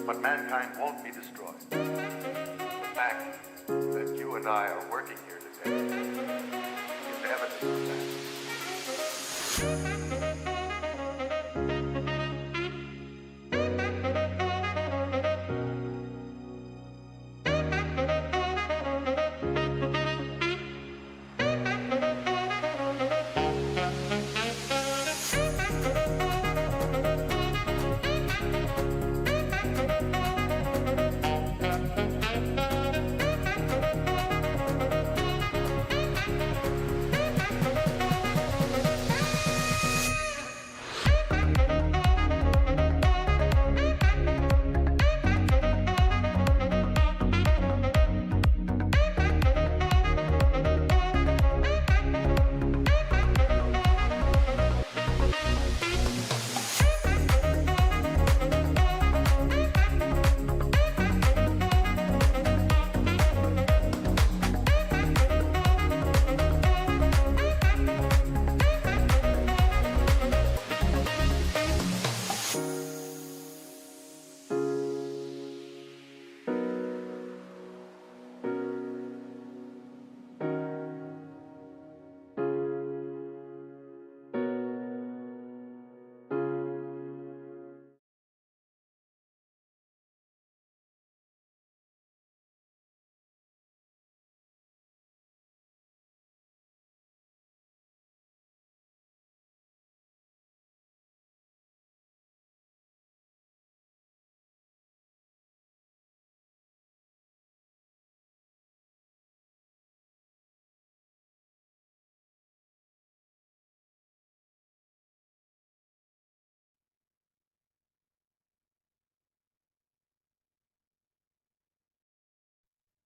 But mankind won't be destroyed. The fact that you and I are working here today is evidence of that.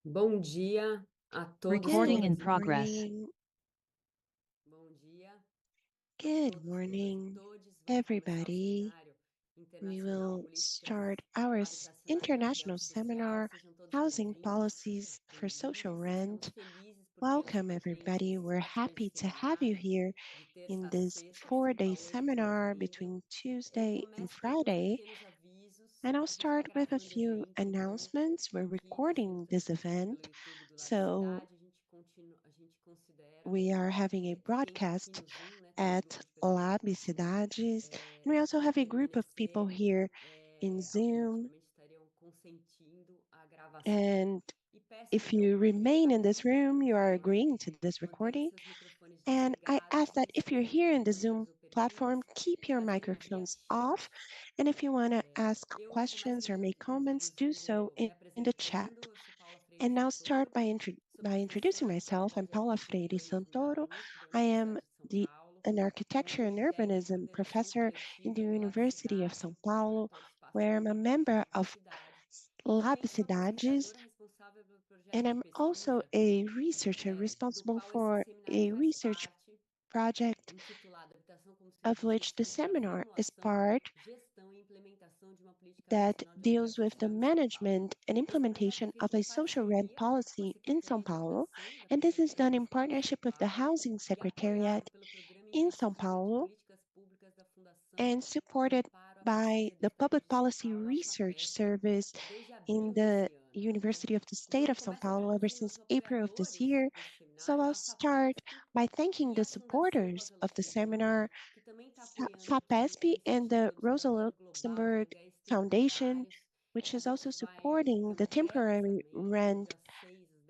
Bom dia a todos. Recording in Good progress. morning. Bom dia. Good morning, everybody. We will start our international seminar, Housing Policies for Social Rent. Welcome, everybody. We're happy to have you here in this 4-day seminar between Tuesday and Friday. And I'll start with a few announcements. We're recording this event, so we are having a broadcast at LabCidades, and we also have a group of people here in Zoom. And if you remain in this room, you are agreeing to this recording. And I ask that if you're here in the Zoom platform, keep your microphones off. And if you want to ask questions or make comments, do so in the chat. And now start by introducing myself. I'm Paula Freire Santoro. I am an architecture and urbanism professor in the University of São Paulo, where I'm a member of LabCidades, and I'm also a researcher responsible for a research project of which the seminar is part that deals with the management and implementation of a social rent policy in São Paulo. And this is done in partnership with the Housing Secretariat in São Paulo and supported by the Public Policy Research Service in the University of the State of São Paulo ever since April of this year. So I'll start by thanking the supporters of the seminar, FAPESP and the Rosa Luxemburg Foundation, which is also supporting the temporary rent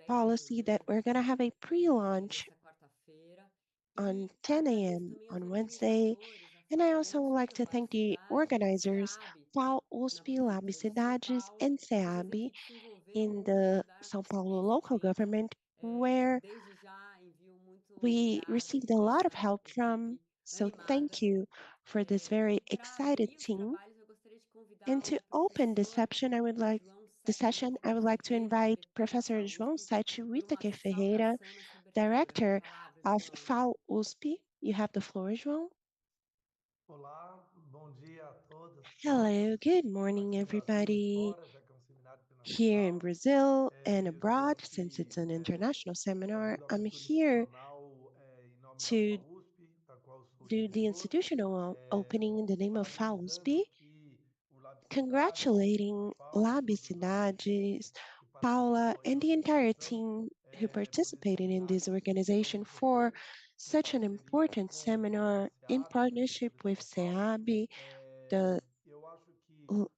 policy that we're going to have a pre-launch on 10 a.m. on Wednesday. And I also would like to thank the organizers, FAU-USP, LabCidades, and SEAB in the São Paulo local government, where we received a lot of help from. So thank you for this very excited team. And to open the session, I would like to invite Professor João Sete Whittaker Ferreira, Director of FAU-USP. You have the floor, João. Hello, good morning, everybody. Here in Brazil and abroad, since it's an international seminar, I'm here to do the institutional opening in the name of FAU-USP. congratulating LabCidade, Paula, and the entire team who participated in this organization for such an important seminar in partnership with SEAB, the l-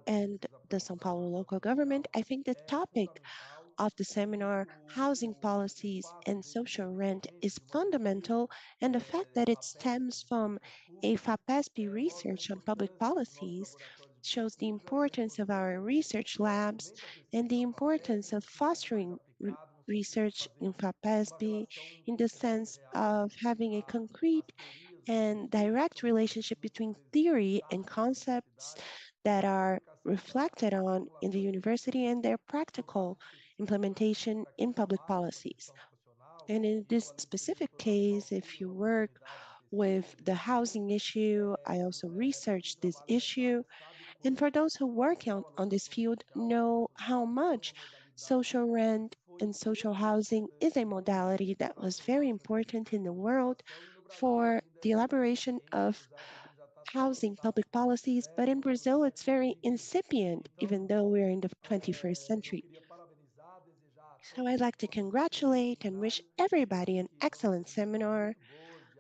and the São Paulo local government. I think the topic of the seminar, housing policies and social rent, is fundamental, and the fact that it stems from a FAPESP research on public policies shows the importance of our research labs and the importance of fostering research in FAPESP in the sense of having a concrete and direct relationship between theory and concepts that are reflected on in the university and their practical implementation in public policies. And in this specific case, if you work with the housing issue, I also researched this issue. And for those who work on this field, know how much social rent and social housing is a modality that was very important in the world for the elaboration of housing public policies, but in Brazil it's very incipient, even though we're in the 21st century. So I'd like to congratulate and wish everybody an excellent seminar.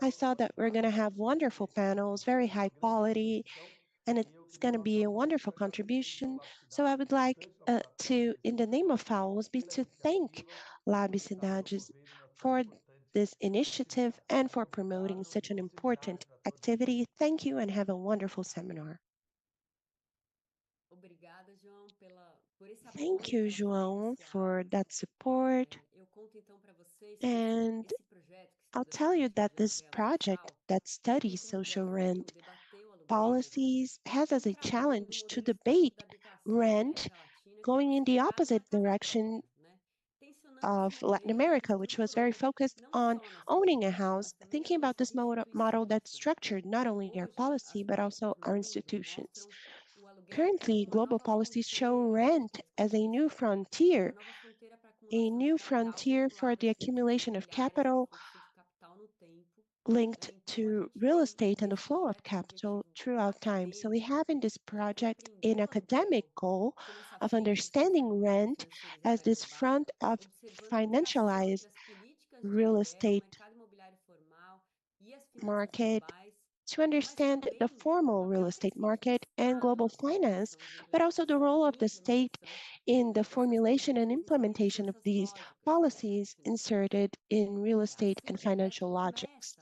I saw that we're going to have wonderful panels, very high quality, and it's going to be a wonderful contribution. So I would like to, in the name of FAU-USP, to thank LabCidades for this initiative and for promoting such an important activity. Thank you and have a wonderful seminar. Obrigada, João, por esse Thank apoio you, pela João, inicial. for that support. Eu conto então para vocês que And esse projeto que I'll estuda as tell you políticas that de this aluguel na project FAO, that ele tem studies como social desafio rent debater o aluguel policies has as a contramão do challenge to modelo histórico debate da habitação na rent América Latina, que going estava in the centrado na opposite casa direction própria, né? Tensionando esse of Latin modelo que America, which was very estruturou focused não on só nossa owning a política, house, mas também as thinking about nossas this model that instituições, né? structured not only our Hoje, as policy, but políticas also no our mundo institutions. mostram o aluguel como Currently, uma global nova policies show fronteira de rent as a new descomposição, frontier, uma nova fronteira para a acumulação de new capital frontier for vinculada the aos fluxos accumulation of imobiliários, esse capital fluxo de capital no tempo, né? linked Então, a to gente real tem estate and the nesse flow of projeto um capital objetivo throughout time. So we acadêmico have in this de project an compreender o academic aluguel goal como essa of frente dos understanding intermediários rent financeiros as this exacerbada, front of observando a interação financialized entre as políticas de real aluguel, o estate mercado imobiliário formal e as finanças market globais, to mas understand the também o formal real papel estate específico do market and Estado global na finance, formulação de but also the implementação role e of the state implementação in the dessas formulation and políticas, justamente implementation of dessas these lógicas, né, policies financeiras. inserted in real estate Assim, and o projeto financial logics. começa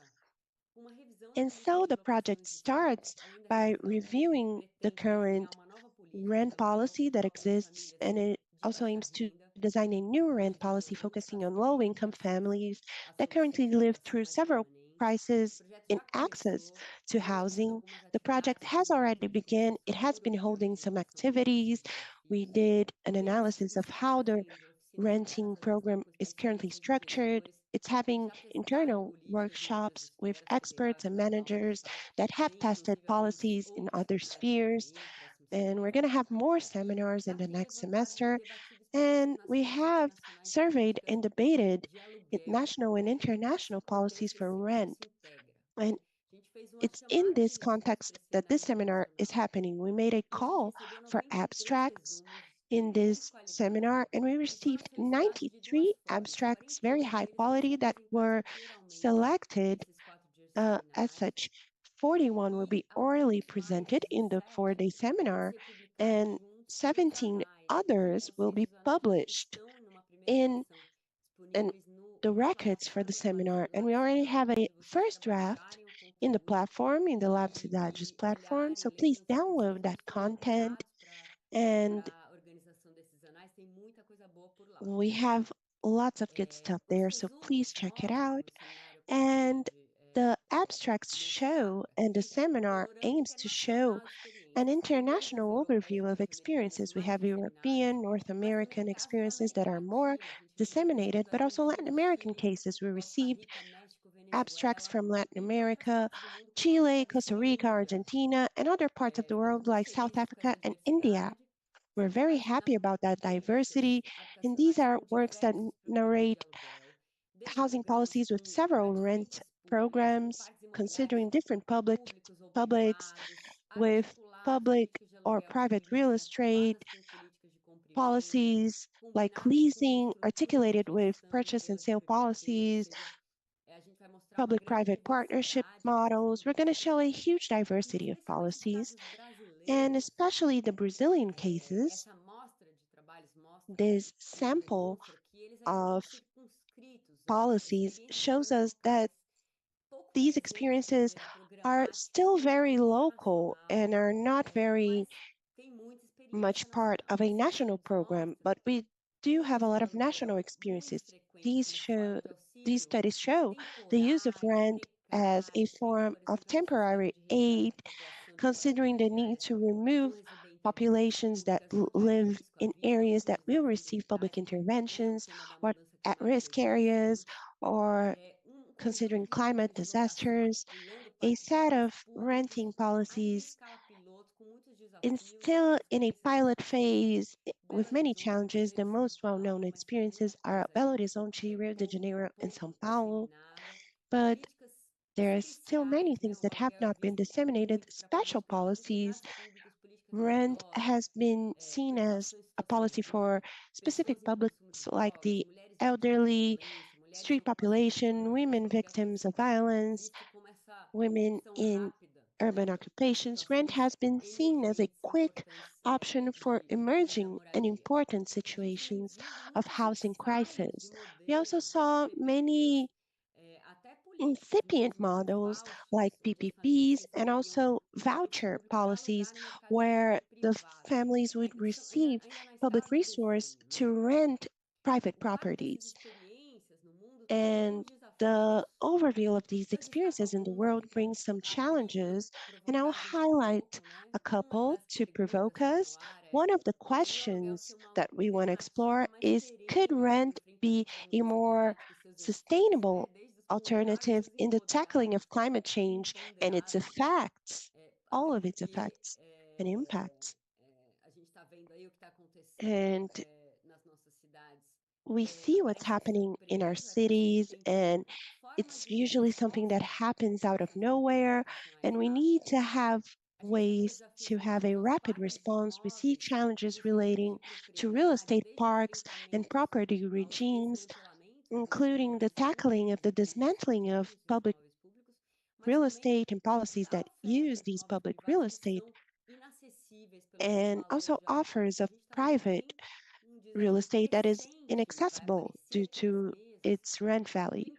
com uma revisão da And política so de the locação project existente, starts além da by revisão, reviewing the pretende desenhar current uma nova política de rent aluguel policy that focada nas exists, famílias and it de also baixa aims to renda, design a new rent policy ajudando focusing as on famílias low-income baixa renda families a that currently soluções de live habitação through mais several permanentes. O crises projeto in já access começou to realizando housing. algumas The project atividades has junto already com begun. It o has been Programa de holding some Realização do município activities. de We Recife, did an e esse analysis of serviço está how the fazendo oficinas renting internas program com is currently especialistas e structured. gestores It's que having já testaram internal políticas em outras workshops with esferas experts federais, and estadual, managers municipal, that have tem tested inclusive policies in outros other projetos para spheres. vir, próximo And we're semestre, going to have more e seminars in já the tem next levantado e semester. debatido experiências And we nacionais e have internacionais de surveyed políticas and debated de aluguel national and e nesse international policies contexto for esse rent. processo integra, And né? A gente fez uma it's in chamada de this resposta para context esse that this seminário seminar is internacional happening. We made a e a gente call recebeu for 93 abstracts resumos de in grande this qualidade seminar, and we que foram received selecionados de duas 93 formas. abstracts, very 48 high deles vão ser quality, that apresentados were oralmente selected nesses 4 dias de as seminário such. 41 will e be orally alguns mais, presented in the 4-day 17, vão seminar, ser publicados and juntos com 17 jornais, others ou will be seja, os análogos que published estão numa primeira in versão and disponíveis the na records for the plataforma do seminar. And we already LabCidade, have a onde vocês first para draft baixarem o in the conteúdo platform, in the LabCidade's e platform. So olharem, ler please com download atenção. that Vocês foram content. convidados And para a organização desses anais, tem muita coisa boa por lá. we have lots of good stuff Os there, so please resumos check it mostram out. no seminário, eu And pretende the abstracts mostrar show, and the aqui, um seminar panorama aims to show internacional de an experiências. Tem 2 international overview of europeus, justamente, experiences. We have macro seminários, European, North mas também American casos da experiences that América are more Latina. A gente recebeu resumos disseminated, da but also Latin Argentina, American Chile, cases. We Costa received Rica, México, abstracts Venezuela from Latin e de outras America, partes do mundo com uma Chile, pegada Costa Rica, experiência. Argentina, and other parts of the world Muito like South felizes com Africa essa and India. diversidade. We're São very trabalhos happy about that políticas diversity, and these habitacionais are com works that diversos programas de narrate aluguel, desde housing programas policies with com several para rent diferentes públicos, com programs, parques imobiliários considering different publics públicos ou publics privados, with articulados public or private real estate policies like leasing, articulated with purchase and sale policies, public-private partnership models. We're going to show a huge diversity of policies, and especially the Brazilian cases. This sample of policies shows us that these experiences are still very local and are not very much part of a national program, but we do have a lot of national experiences. These studies show the use of rent as a form of temporary aid, considering the need to remove populations that live in areas that will receive public interventions or at-risk areas, or considering climate disasters. A set of renting policies is still in a pilot phase with many challenges. The most well-known experiences are Belo Horizonte, Rio de Janeiro, and São Paulo, but there are still many things that have not been disseminated. Special policies. Rent has been seen as a policy for specific publics like the elderly, street population, women victims of violence, women in urban occupations. Rent has been seen as a quick option for emerging and important situations of housing crisis. We also saw many incipient models like PPPs and also voucher policies where the families would receive public resource to rent private properties. And the overview of these experiences in the world brings some challenges, and I'll highlight a couple to provoke us. One of the questions that we want to explore is, could rent be a more sustainable alternative in the tackling of climate change and its effects, all of its effects and impacts? And we see what's happening in our cities, and it's usually something that happens out of nowhere, and we need to have ways to have a rapid response. We see challenges relating to real estate parks and property regimes, including the tackling of the dismantling of public real estate and policies that use these public real estate, and also offers of private real estate that is inaccessible due to its rent value.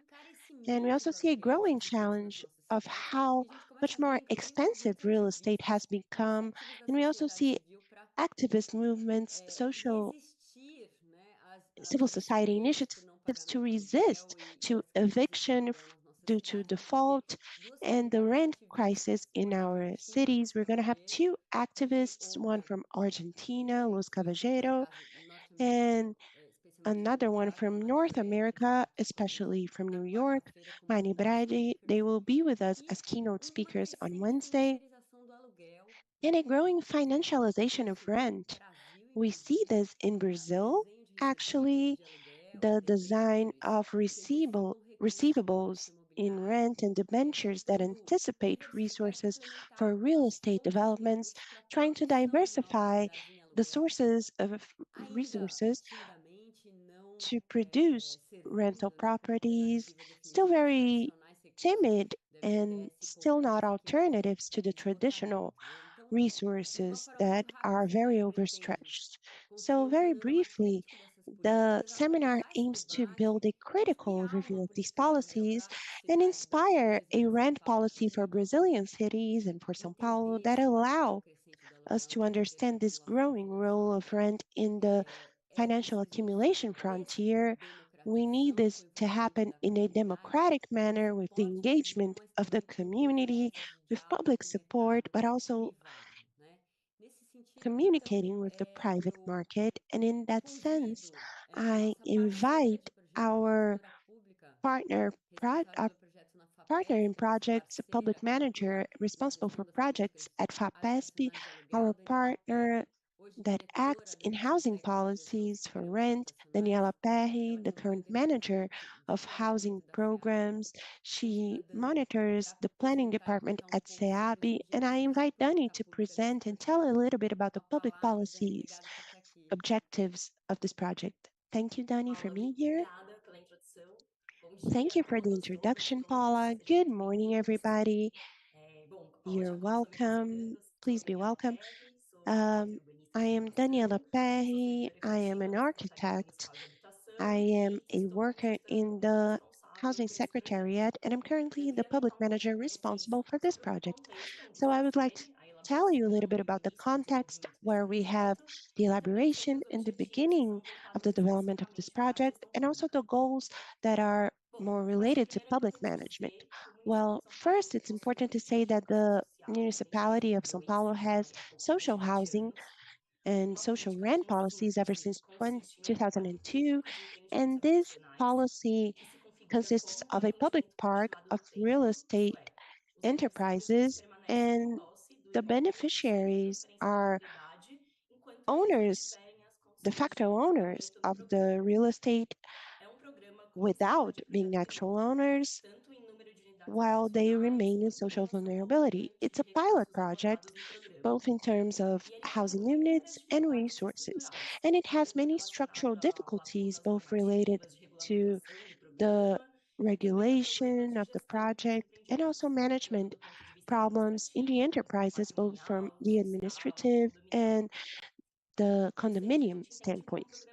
And we also see a growing challenge of how much more expensive real estate has become. And we also see activist movements, civil society initiatives to resist to eviction due to default and the rent crisis in our cities. We're going to have two activists, one from Argentina, Luz Caballero, and another one from North America, especially from New York, Mani Brady. They will be with us as keynote speakers on Wednesday. And a growing financialization of rent. We see this in Brazil, actually, the design of receivables in rent and debentures that anticipate resources for real estate developments, trying to diversify the sources of resources to produce rental properties, still very timid and still not alternatives to the traditional resources that are very overstretched. So very briefly, the seminar aims to build a critical overview of these policies and inspire a rent policy for Brazilian cities and for São Paulo that allow us to understand this growing role of rent in the financial accumulation frontier. We need this to happen in a democratic manner with the engagement of the community, with public support, but also communicating with the private market. And in that sense, I invite our partner, our partner in projects, a public manager responsible for projects at FAPESP, our partner that acts in housing policies for rent, Daniela Perry, the current manager of housing programs. She monitors the planning department at SEAB, and I invite Dani to present and tell a little bit about the public policies, objectives of this project. Thank you, Dani, for being here. Thank you for the introduction, Paula. Good morning, everybody. You're welcome. Please be welcome. Um, I am Daniela Perry. I am an architect. I am a worker in the Housing Secretariat, and I'm currently the public manager responsible for this project. So I would like to tell you a little bit about the context where we have the elaboration and the beginning of the development of this project, and also the goals that are more related to public management. Well, first, it's important to say that the municipality of São Paulo has social housing and social rent policies ever since 2002. And this policy consists of a public park of real estate enterprises, and the beneficiaries are owners, de facto owners of the real estate without being actual owners while they remain in social vulnerability. It's a pilot project, both in terms of housing units and resources, and it has many structural difficulties, both related to the regulation of the project and also management problems in the enterprises, both from the administrative and the condominium standpoints.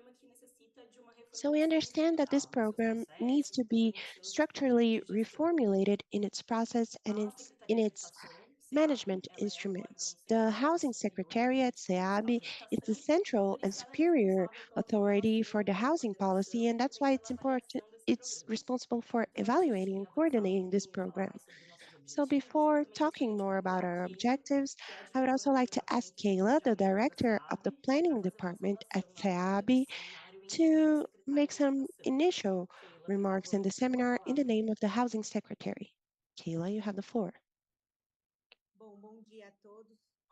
So we understand that this program needs to be structurally reformulated in its process and in its management instruments. The Housing Secretariat, SEAB, is the central and superior authority for the housing policy, and that's why it's important. It's responsible for evaluating and coordinating this program. So before talking more about our objectives, I would also like to ask Kayla, the director of the planning department at SEAB, to make some initial remarks in the seminar in the name of the Housing Secretary. Kayla, you have the floor.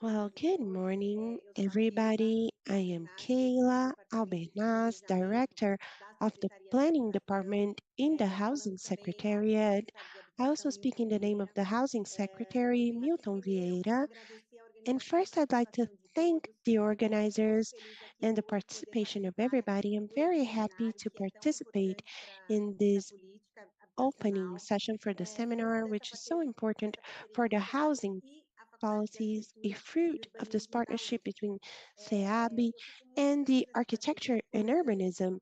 Well, good morning, everybody. I am Kayla Albernaz, Director of the Planning Department in the Housing Secretariat. I also speak in the name of the Housing Secretary, Milton Vieira. And first, I'd like to thank the organizers and the participation of everybody. I'm very happy to participate in this opening session for the seminar, which is so important for the housing policies, a fruit of this partnership between SEAB and the Architecture and Urbanism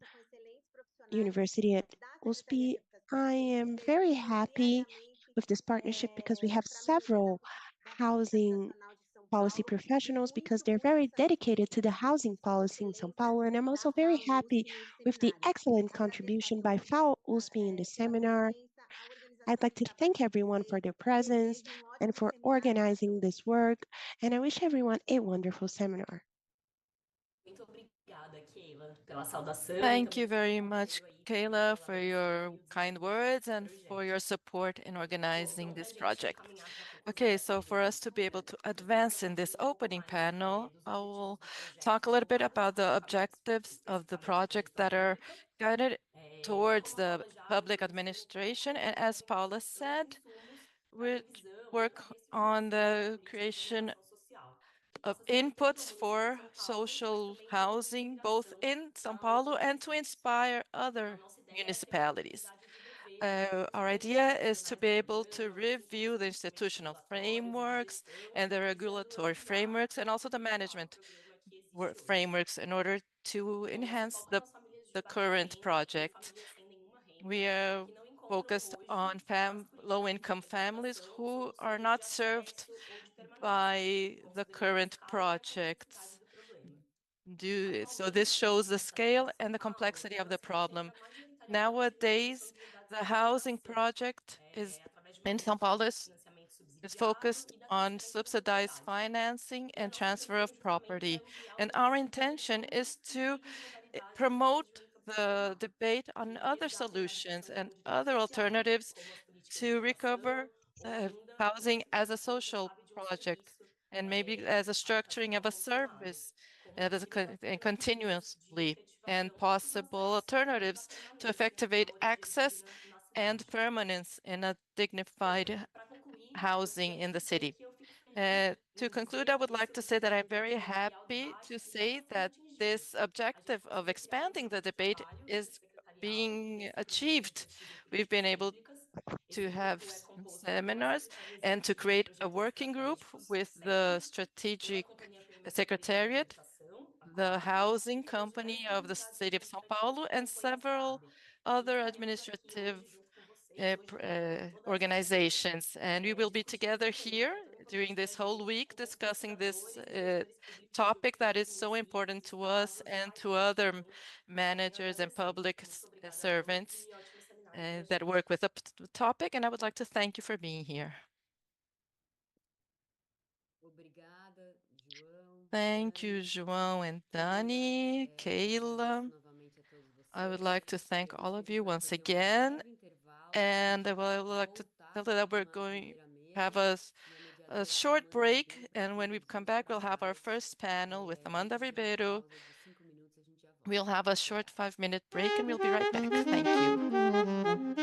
University at USP. I am very happy with this partnership because we have several housing policy professionals because they're very dedicated to the housing policy in São Paulo. And I'm also very happy with the excellent contribution by FAU-USP in the seminar. I'd like to thank everyone for their presence and for organizing this work. And I wish everyone a wonderful seminar. Thank you very much, Kayla, for your kind words and for your support in organizing this project. Okay, so for us to be able to advance in this opening panel, I will talk a little bit about the objectives of the project that are guided towards the public administration. And as Paula said, we work on the creation of inputs for social housing, both in São Paulo and to inspire other municipalities. Our idea is to be able to review the institutional frameworks and the regulatory frameworks and also the management frameworks in order to enhance the current project. We are focused on low-income families who are not served by the current projects. So this shows the scale and the complexity of the problem. Nowadays, the housing project is in São Paulo is focused on subsidized financing and transfer of property. And our intention is to promote the debate on other solutions and other alternatives to recover housing as a social project. and maybe as a structuring of a service and continuously, and possible alternatives to effectivate access and permanence in a dignified housing in the city. To conclude, I would like to say that I'm very happy to say that this objective of expanding the debate is being achieved. We've been able to have seminars and to create a working group with the strategic secretariat, the housing company of the city of São Paulo, and several other administrative organizations. And we will be together here during this whole week discussing this topic that is so important to us and to other managers and public servants that work with the topic. And I would like to thank you for being here. Thank you, João and Dani, Kayla. I would like to thank all of you once again. And I would like to tell you that we're going to have a short break. And when we come back, we'll have our first panel with Amanda Ribeiro. We'll have a short 5-minute break and we'll be right back. Thank you.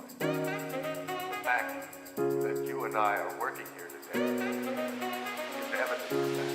destroyed. The fact that you and I are working here today is evidence of that.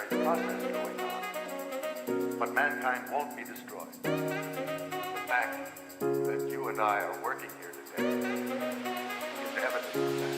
Process going on, but mankind won't be destroyed. The fact that you and I are working here today is evidence of that.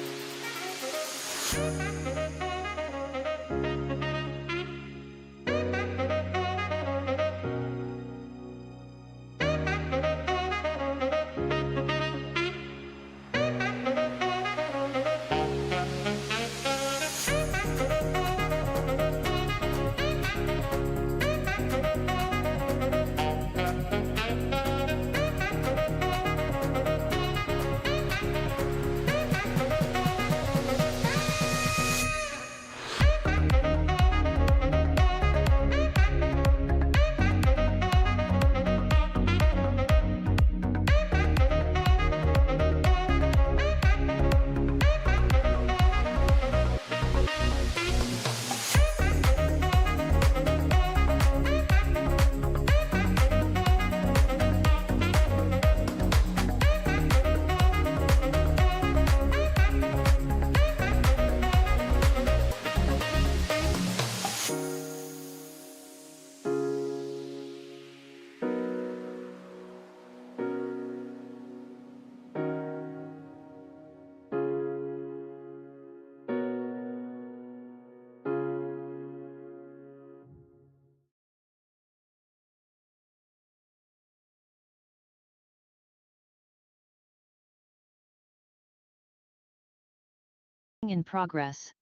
In progress.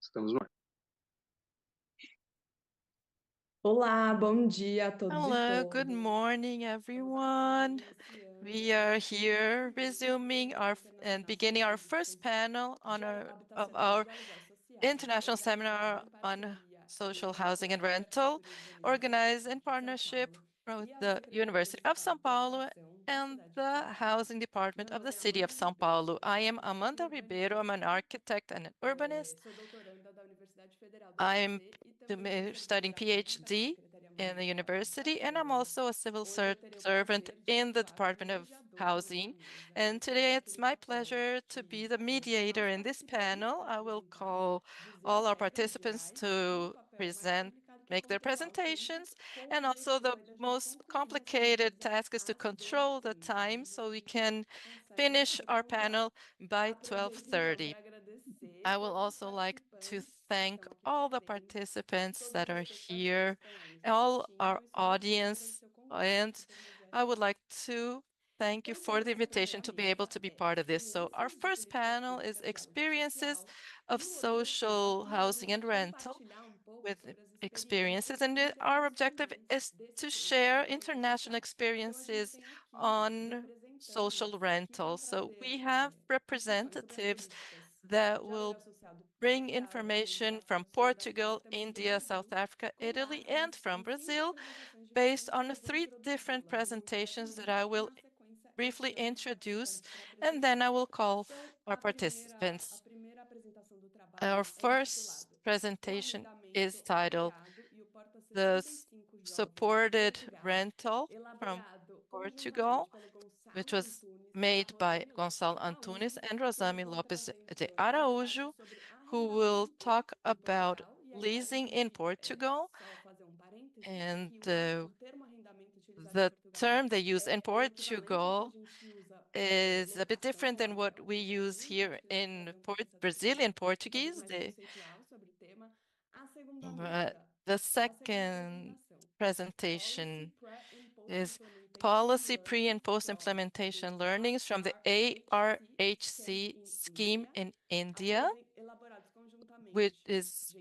Estamos no ar. Olá, bom dia a todos e Hello, todas. good morning, everyone. We are here resuming and beginning our first panel on our international seminar on social housing and rental, organized in partnership with the University of São Paulo and the Housing Department of the City of São Paulo. I am Amanda Ribeiro. I'm an architect and an urbanist. I'm studying PhD in the university, and I'm also a civil servant in the Department of Housing. And today it's my pleasure to be the mediator in this panel. I will call all our participants to make their presentations, and also the most complicated task is to control the time so we can finish our panel by 12:30. I will also like to thank all the participants that are here, all our audience, and I would like to thank you for the invitation to be able to be part of this. So our first panel is experiences of social housing and rental with experiences, and our objective is to share international experiences on social rental. So we have representatives that will bring information from Portugal, India, South Africa, Italy, and from Brazil, based on 3 different presentations that I will briefly introduce, and then I will call our participants. Our first presentation is titled The Supported Rental from Portugal, which was made by Gonçalo Antunes and Rosami Lopes de Araújo, who will talk about leasing in Portugal. And the term they use in Portugal is a bit different than what we use here in Brazilian Portuguese. The second presentation is policy pre and post implementation learnings from the ARHC scheme in India, which is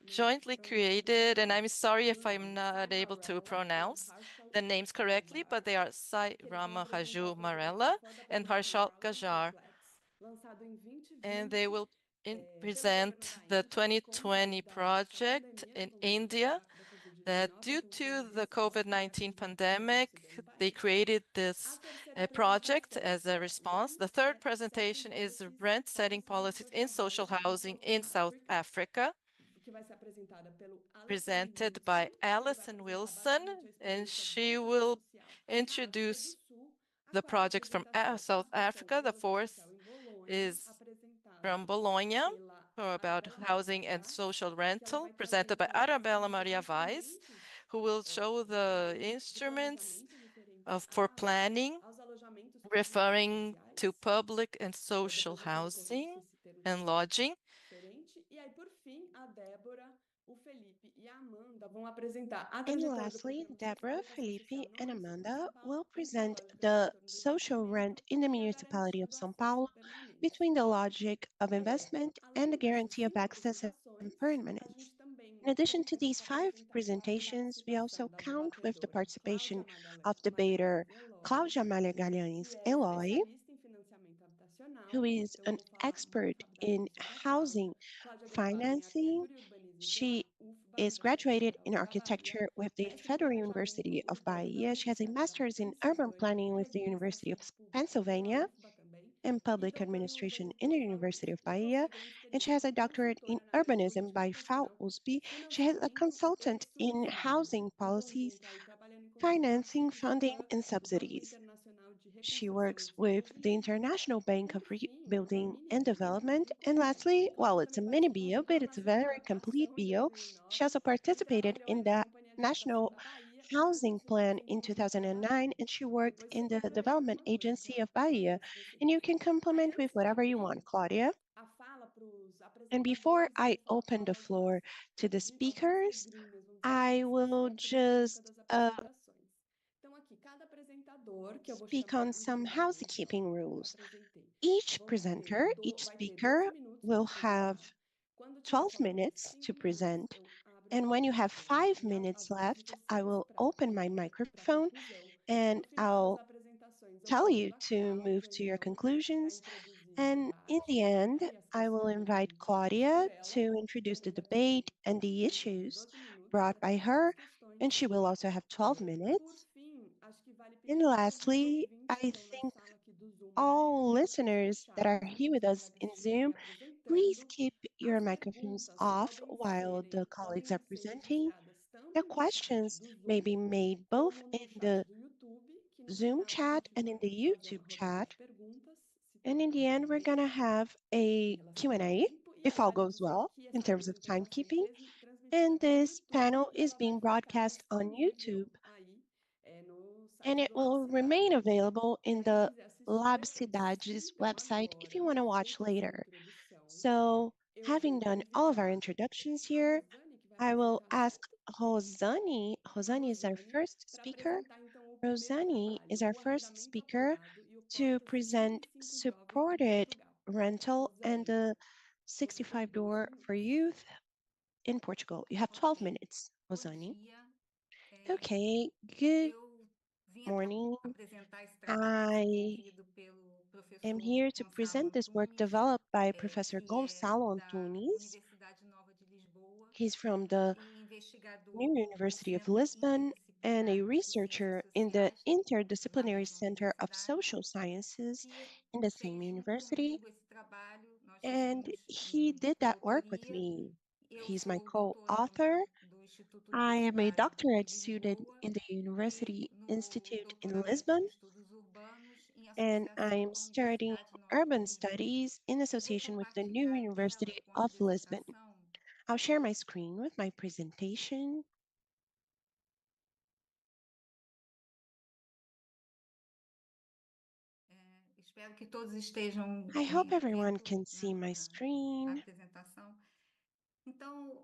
jointly created, and I'm sorry if I'm not able to pronounce the names correctly, but they are Sai Rama Raju Marella and Harshal Gajar. And they will present the 2020 project in India that due to the COVID-19 pandemic, they created this project as a response. The third presentation is rent setting policies in social housing in South Africa, presented by Alison Wilson, and she will introduce the projects from South Africa. The fourth is from Bologna, about housing and social rental, presented by Arabella Maria Vaz, who will show the instruments for planning, referring to public and social housing and lodging. And lastly, Deborah, Felipe, and Amanda will present the social rent in the municipality of São Paulo between the logic of investment and the guarantee of access and permanence. In addition to these 5 presentations, we also count with the participation of debater Cláudia Malha Galhães Eloy, who is an expert in housing financing. She is graduated in architecture with the Federal University of Bahia. She has a master's in urban planning with the University of Pennsylvania and public administration in the University of Bahia, and she has a doctorate in urbanism by FAU-USP. She has a consultant in housing policies, financing, funding, and subsidies. She works with the International Bank of Rebuilding and Development. And lastly, well, it's a mini bio, but it's a very complete bio. She also participated in the National Housing Plan in 2009, and she worked in the Development Agency of Bahia. And you can complement with whatever you want, Claudia. And before I open the floor to the speakers, I will just speak on some housekeeping rules. Each presenter, each speaker will have 12 minutes to present. And when you have 5 minutes left, I will open my microphone and I'll tell you to move to your conclusions. And in the end, I will invite Claudia to introduce the debate and the issues brought by her, and she will also have 12 minutes. And lastly, I think all listeners that are here with us in Zoom Please apresentando keep your as microphones perguntas off while the colleagues podem are ser presenting. registradas The tanto no chat questions do may Zoom, be made both como in no chat the do YouTube, que nesse Zoom caso a chat gente and in vai the fazer a YouTube rodada de chat. perguntas, se And todos in the end, we're responderem going to have em a relação ao Q&A, tempo. E if ah, all vale goes dizer well que in essa terms of apresentação vai ser timekeeping. transmitida And pelo this YouTube panel e is ela vai being ficar broadcast on YouTube, disponível aí no and site it do will remain LabCidade. available in Quem the quiser assistir depois. LabCidade's Então, website if you agora, want to watch feita essa later. introdução, So, eu having vou done all of our convidar introductions a here, Rosane, que vai I will apresentar ask só Rosani. a Rosani is our Rosane first para speaker. apresentar então o primeiro Rosani is trabalho, our o first arrendamento speaker apoiado e o to Corte aos present 65 jovens em supported Portugal. rental and Rosane, the você tem 65 12 door for minutos. youth in Portugal. You have 12 Ok. minutes, Bom Rosani. dia. Okay, good Eu vim morning. apresentar esse trabalho I desenvolvido pelo am professor here to Gonçalo present this work Antunes, developed by Professor que é Gonçalo da Antunes. Universidade Nova de Lisboa He's from the e New investigador do University of Centro Lisbon and a Interdisciplinar de Ciências researcher in the Sociais, lá Interdisciplinary mesma Center of universidade, Social Sciences que in the same fez junto university. comigo esse trabalho. Nós And fizemos he em did that work with coautoria. me. Eu He's my sou co-author. doutoranda do Instituto I am a Universitário de doctorate student Lisboa in the e University no Institute in doutorado Lisbon, em estudos urbanos em and associação I'm com a studying Universidade Nova de urban Lisboa. studies in Vou association with the New compartilhar a University tela com a of Lisbon. apresentação. I'll share my screen with my presentation. Espero que todos estejam I hope everyone vendo can see my a screen. apresentação. Então,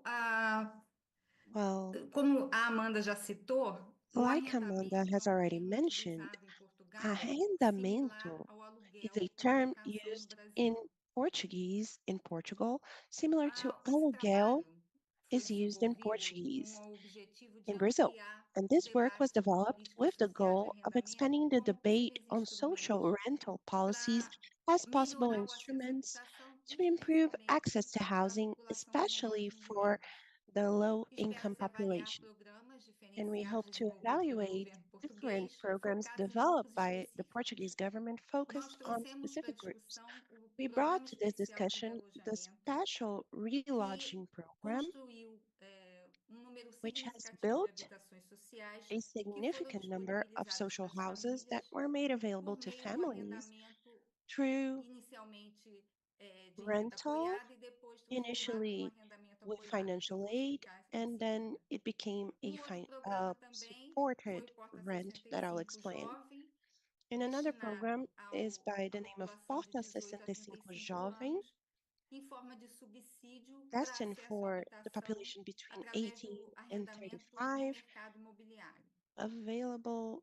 Well, como a Amanda já citou, o like Amanda arrendamento é has um already termo mentioned, utilizado em Portugal similar arrendamento ao is aluguel a ou term locação no used in Brasil. Portuguese in Portugal, similar to Esse aluguel trabalho foi is used in desenvolvido com Portuguese o objetivo de in Brazil. ampliar And o this work was debate sobre developed políticas with the sociais de goal of arrendamento expanding the como debate possíveis on social instrumentos rental policies para as possible melhorar o acesso à instruments habitação, to improve access especialmente to para a housing, população de menores especially for rendimentos. the low income Espera-se avaliar population. programas And we diferenciados hope to desenvolvidos pelo evaluate governo different português, programs focados em developed grupos by the específicos. Portuguese government Nós focused on trouxemos para a specific groups. discussão o We brought Programa to this Especial de discussion the Realojamento, special relodging que program, construiu número which has significativo de built habitações sociais a que foram significant number of disponibilizadas social para as houses that famílias were made available por to meio do families arrendamento, through inicialmente de renda rental, apoiada e depois transformado num initially arrendamento with apoiado, que financial eu vou aid, explicar em and then seguida. it became Outro programa também foi supported o Porta rent that I'll 65 explain. Jovem, And another program destinado is by à the name of população de Porta 18 a 65 35 Jovem, anos, em forma de subsídio para destined acesso à for the habitação population between através 18 do and arrendamento no 35, mercado imobiliário. available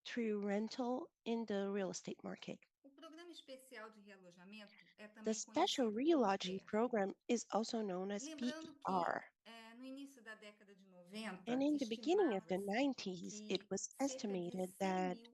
through rental in the real estate market. O Programa Especial de Realojamento é The também special conhecido como relodging PER. program is also known as Lembrando que PER. no início da década de And 90, in the beginning of the estimava-se 90s, it que was cerca de estimated 100 that mil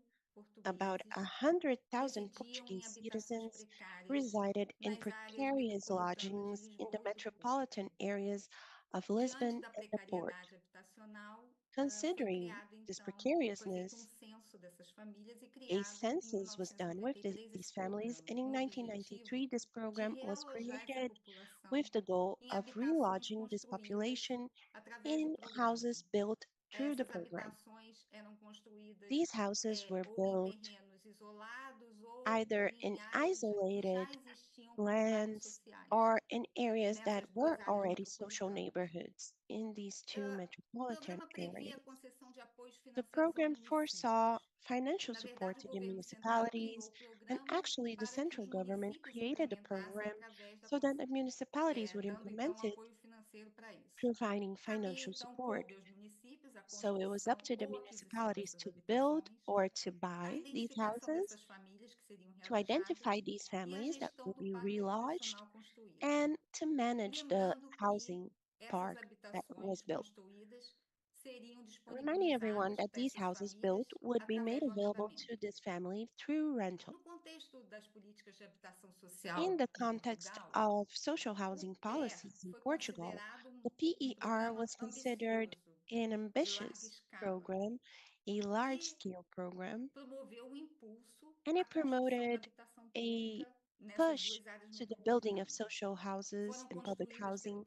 about portugueses 100,000 residiam em Portuguese habitações citizens precárias resided in nas áreas precarious metropolitanas de lodgings in the Lisboa e do Porto. metropolitan areas of Diante Lisbon da and the port. precariedade habitacional, foi Considering criado this então, foi feito um precariousness, censo dessas famílias e a criado em census was done with 1993 these esse families, programa, and com in o objetivo 1993, this de program was realojar essa created população with the goal em of habitações relodging this construídas population através do in programa. houses built through the Essas program. habitações eram construídas These houses were ou em built terrenos isolados ou either in em áreas que já isolated existiam como bairros lands sociais, or in areas that nessas were duas áreas already social metropolitanas. neighborhoods in these two O metropolitan programa previa a areas. concessão de apoio de The financiação a program foresaw municípios. financial Na support verdade, o to the governo central municipalities, criou o and programa actually the para que central os government municípios created the implementassem program através da so that the municipalities would dando implement então it, apoio financeiro para isso. providing Cabia financial então support. coube aos municípios a So it was up construção to the ou aquisição municipalities dessas to build habitações, or to a buy these identificação houses, dessas famílias que seriam to realojadas identify these e a families that gestão will do be parque relodged, habitacional construído. and to manage the Lembrando que housing essas park that was habitações built. construídas seriam Reminding everyone disponibilizadas that para these essas houses built famílias would be made através do available arrendamento. to this family through rental. No contexto das políticas de habitação In social the em context Portugal, of social o housing PER policies in foi Portugal, considerado the um PER programa was considered ambicioso, an de larga ambitious escala, program, a large que scale program, promoveu o impulso and à it construção da promoted habitação a pública push to the building of social houses and public housing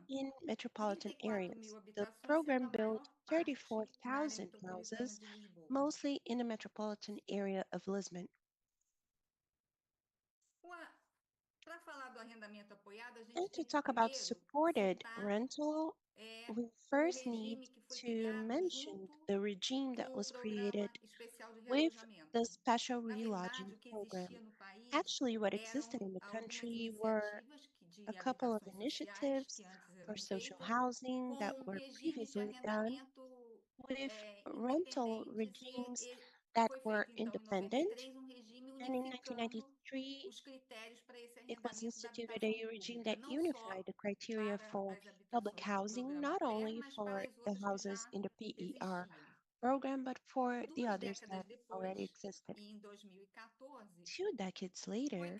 in metropolitan areas. The program built 34,000 houses, mostly in the metropolitan area of Lisbon. And to talk about supported rental, we first need to mention the regime that was created with the special relodging program. Actually, what existed in the country were a couple of initiatives for social housing that were previously done with rental regimes that were independent. And in 1993, it was instituted a regime that unified the criteria for public housing, not only for the houses in the PER program, but for the others that already existed. 2 decades later,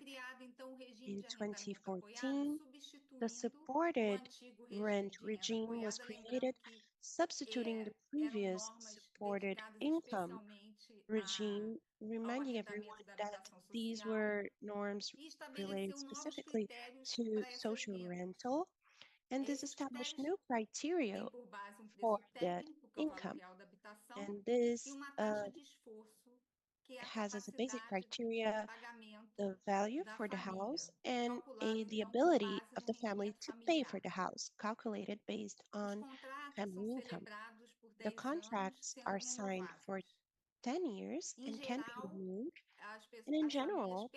in 2014, the supported rent regime was created, substituting the previous supported income regime, reminding everyone that these were norms related specifically to social rental, and this established new criteria for that income. And this has as a basic criteria the value for the house and the ability of the family to pay for the house, calculated based on family income. The contracts are signed for 10 years and can be renewed. And in general,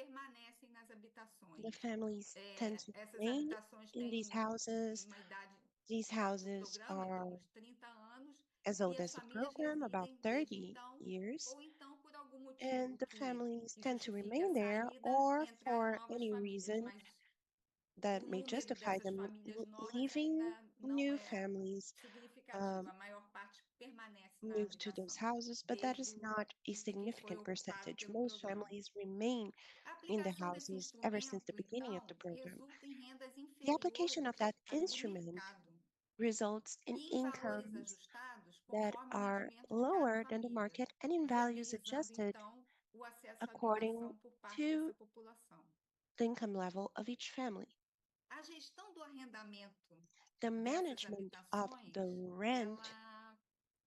the families tend to remain in these houses. These houses are as old as the program, about 30 years, and the families tend to remain there or for any reason that may justify them leaving, new families um, move to those houses, but that is not a significant percentage. Most families remain in the houses ever since the beginning of the program. The application of that instrument results in incomes that are lower than the market and in values adjusted according to the income level of each family. The management of the rent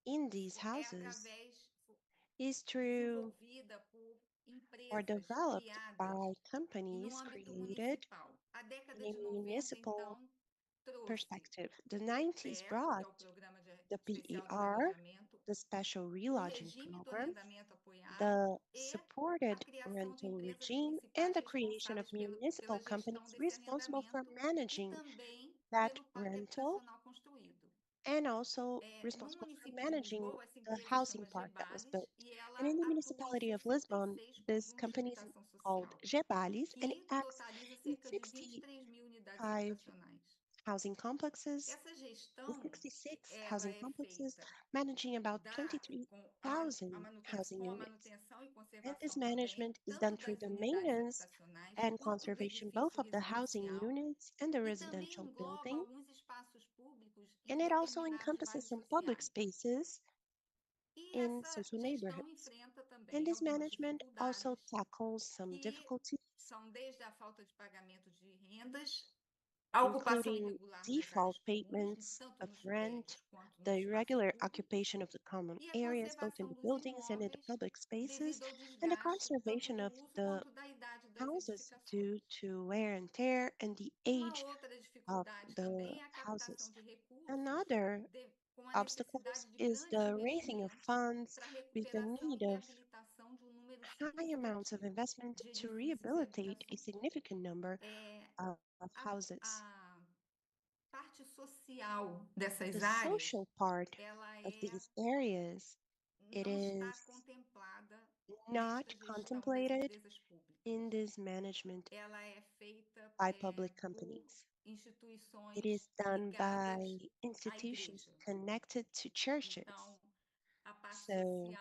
in these houses is through or developed by companies created in a municipal perspective. The 90s brought the PER, the Special Relodging Program, the supported rental regime, and the creation of municipal companies responsible for managing that rental and also responsible for managing the housing park that was built. And in the municipality of Lisbon, this company is called Gebalis, and it acts in 65 housing complexes, in 66 housing complexes, managing about 23,000 housing units. And this management is done through the maintenance and conservation both of the housing units and the residential building. And it also encompasses some public spaces in social neighborhoods. And this management also tackles some difficulties, including default payments of rent, the irregular occupation of the common areas, both in the buildings and in the public spaces, and the conservation of the houses due to wear and tear and the age of the houses. Another obstacles is the raising of funds with the need of high amounts of investment to rehabilitate a significant number of houses. The social part of these areas, it is not contemplated in this management by public companies. It is done by institutions connected to churches. So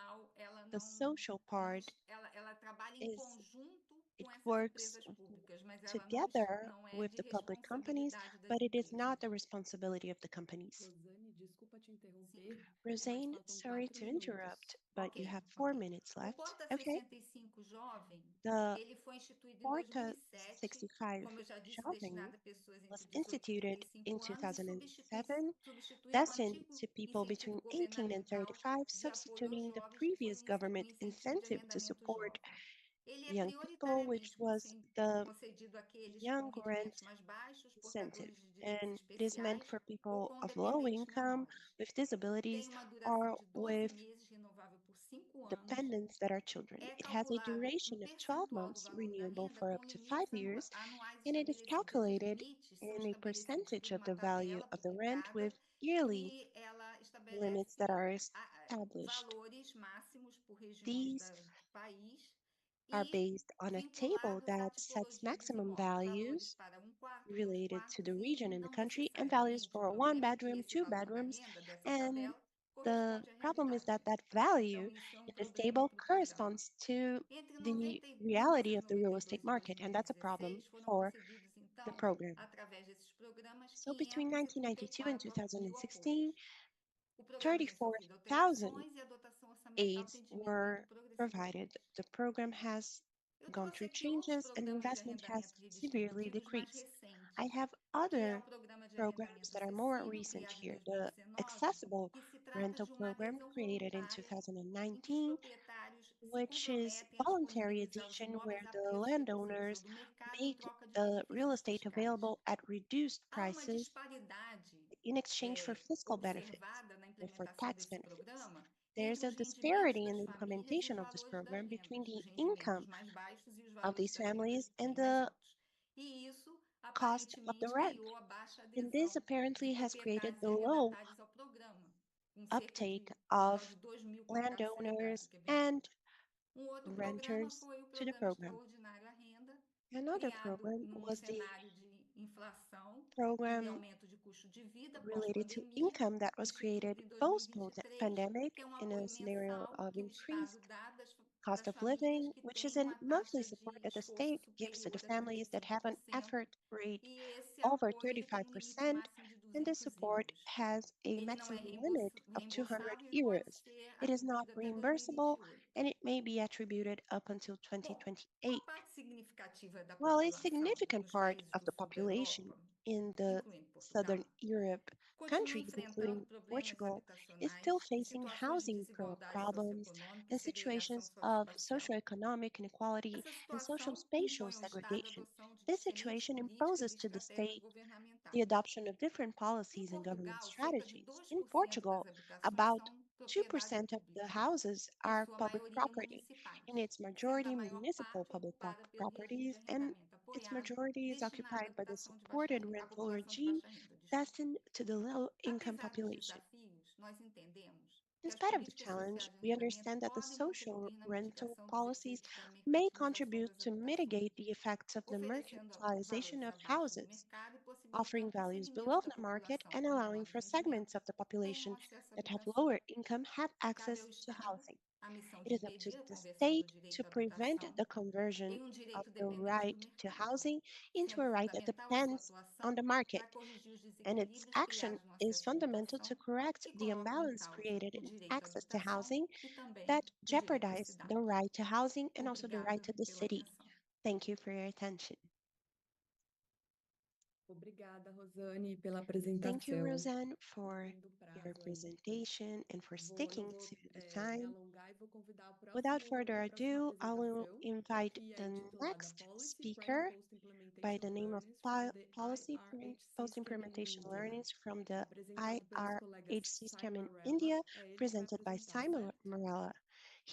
the social part is it works together with the public companies, but it is not the responsibility of the companies. Roseanne, sorry to interrupt, but you have 4 minutes O left. Cota Okay. 65 Jovem, The ele foi instituído em Porta 2007, 65 como eu já disse, Jovem destinado a pessoas was entre 18 e instituted in 35 anos e 2007, substitui o destined antigo to people incentivo between 18 and governamental 35, de apoio aos substituting the jovens, que foi previous government o incentivo de incentive to arrendamento support jovem. Ele é young people, which prioritariamente was the concedido àqueles com young rendimentos rent mais baixos, incentive. portadores de direitos And it is meant especiais for ou people com of low dependentes income, menores. with Tem disabilities, uma duração or de 12 with meses, renovável por 5 anos. dependents that are children. É It has a calculado duration of 12 percentual do months, valor da renewable renda for com up to 5 limites years, anuais and it is estabelecidos. Esses calculated limites são in a estabelecidos percentage por of uma the value tabela of the rent publicada with yearly que ela limits that estabelece are established. valores máximos por regiões These do país are e based on a table vinculados à that sets tipologia dos maximum imóveis, valores values para um quarto, dois related to quartos the e region in the não country and values necessariamente. O for one problema é que bedroom, esse two valor da bedrooms. renda dessa And tabela the corresponde à problem is realidade. that Então, value isso é in um this problema table para o programa. corresponds to Entre the 90 reality of the real 1992 estate e market, and that's a problem 2016 foram for concedidos, the então, program. através desses programas, So between 1992 and 534 mil 2016, apoios. O programa tem sofrido 34,000 alterações e a dotação orçamental aids tem diminuído were progressivamente. provided. The program has Eu gone trouxe through aqui outros changes and programas de investment has arrendamento severely redistributivos mais decreased. I recentes, have que é other o programa de programs arrendamento that are more acessível, recent criado em here. The 2019, accessible que se trata rental de uma program adesão created in voluntária em que os 2019, proprietários se which is comprometem a voluntary disponibilizar os addition imóveis where a the preços reduzidos ao landowners do mercado em make troca de the real benefícios estate fiscais. available at reduced Há uma prices disparidade in exchange for fiscal benefits observada na or for implementação tax desse benefits. programa There's entre a os rendimentos disparity in das the famílias e os implementation of this valores das program between rendas, the os rendimentos income mais baixos e os of valores these das rendas families and mais the altos. E isso cost of the aparentemente rent. criou a baixa And this adesão de apparently has created proprietários e the low arrendatários ao programa, com cerca uptake de, of então, de 2 mil contratos celebrados, landowners o que é bem and pouco. Um outro programa renters foi o to the Programa program. Extraordinário à Renda, Another criado program num was the cenário de inflação e de program aumento de custo de vida related to pós-pandemia, income that was created instituído em post-pandemic 2023, que é um in a apoio scenario mensal of que o Estado increased dá para cost as of famílias living, que which is têm a uma monthly taxa support de that the esforço state gives to the superior a families that have an 35%, effort rate e esse over apoio ele tem um limite 35%, máximo de and the 200 support euros. has a Ele não é maximum limit of 200 reembolsável e pode euros. ser It is not atribuído até reimbursable 2028. and it may be attributed up until Bom, uma 2028. parte significativa da While a população significant nos part países of do the sul da population Europa, in the incluindo Southern Portugal, Europe continua countries, enfrentando including problemas Portugal, is still habitacionais e facing situações de housing desigualdade problems socioeconômica e and segregação situations of socioespacial. socioeconomic inequality Essa and social situação spatial impõe ao Estado a segregation. adoção de This diferentes situation políticas e imposes to the estratégias state the governamentais. adoption of different Em policies and government Portugal, cerca de strategies. In 2% das Portugal, habitações about são propriedade 2% of the pública, houses em are sua public maioria property, in municipais, its sendo a majority maior municipal parte public ocupada por regimes de properties, and arrendamento its apoiado majority is destinado à occupied by the habitação de baixa supported renda, à rental população de regime baixa renda, desculpe. destined to the low income Apesar dos population. desafios, nós entendemos In que as spite of the políticas challenge, sociais de we arrendamento understand that the podem social contribuir na rental mitigação dos policies efeitos da may mercantilização contribute das to habitações, mitigate the effects of the oferecendo mercantilization valores of abaixo do houses, mercado e offering possibilitando que values segmentos below da the market população and com allowing menores for segments rendimentos of the tenham population acesso à that have habitação. lower income have Cabe access ao to Estado housing. a missão It de is up to impedir a the conversão do state to direito à prevent habitação the conversion em um of direito the dependente do right to mercado, housing into sendo a right that fundamental a sua depends on atuação the market, para corrigir os and its desequilíbrios action criados no is acesso à fundamental to habitação correct que the colocam em imbalance causa created o in direito à access to habitação housing e também that o direito à jeopardize the cidade. right to housing and also the right Obrigada to the pela city. atenção. Thank you for your attention. Obrigada, Rosane, pela Thank you, apresentação. Roseanne, for Cumprindo o your prazo aí. presentation and for Não sticking vou to the me time. alongar e vou convidar Without a further próxima ado, I will apresentação, invite que é the intitulada next Policy Pre- and speaker by Post-Implementation the name of Learnings from the Policy IRHC Scheme in Post-Implementation India, Learnings from the apresentado pelos colegas IRHC Sai scam in Marella. India, É ele que vai presented by apresentar, Simon certo? Morella.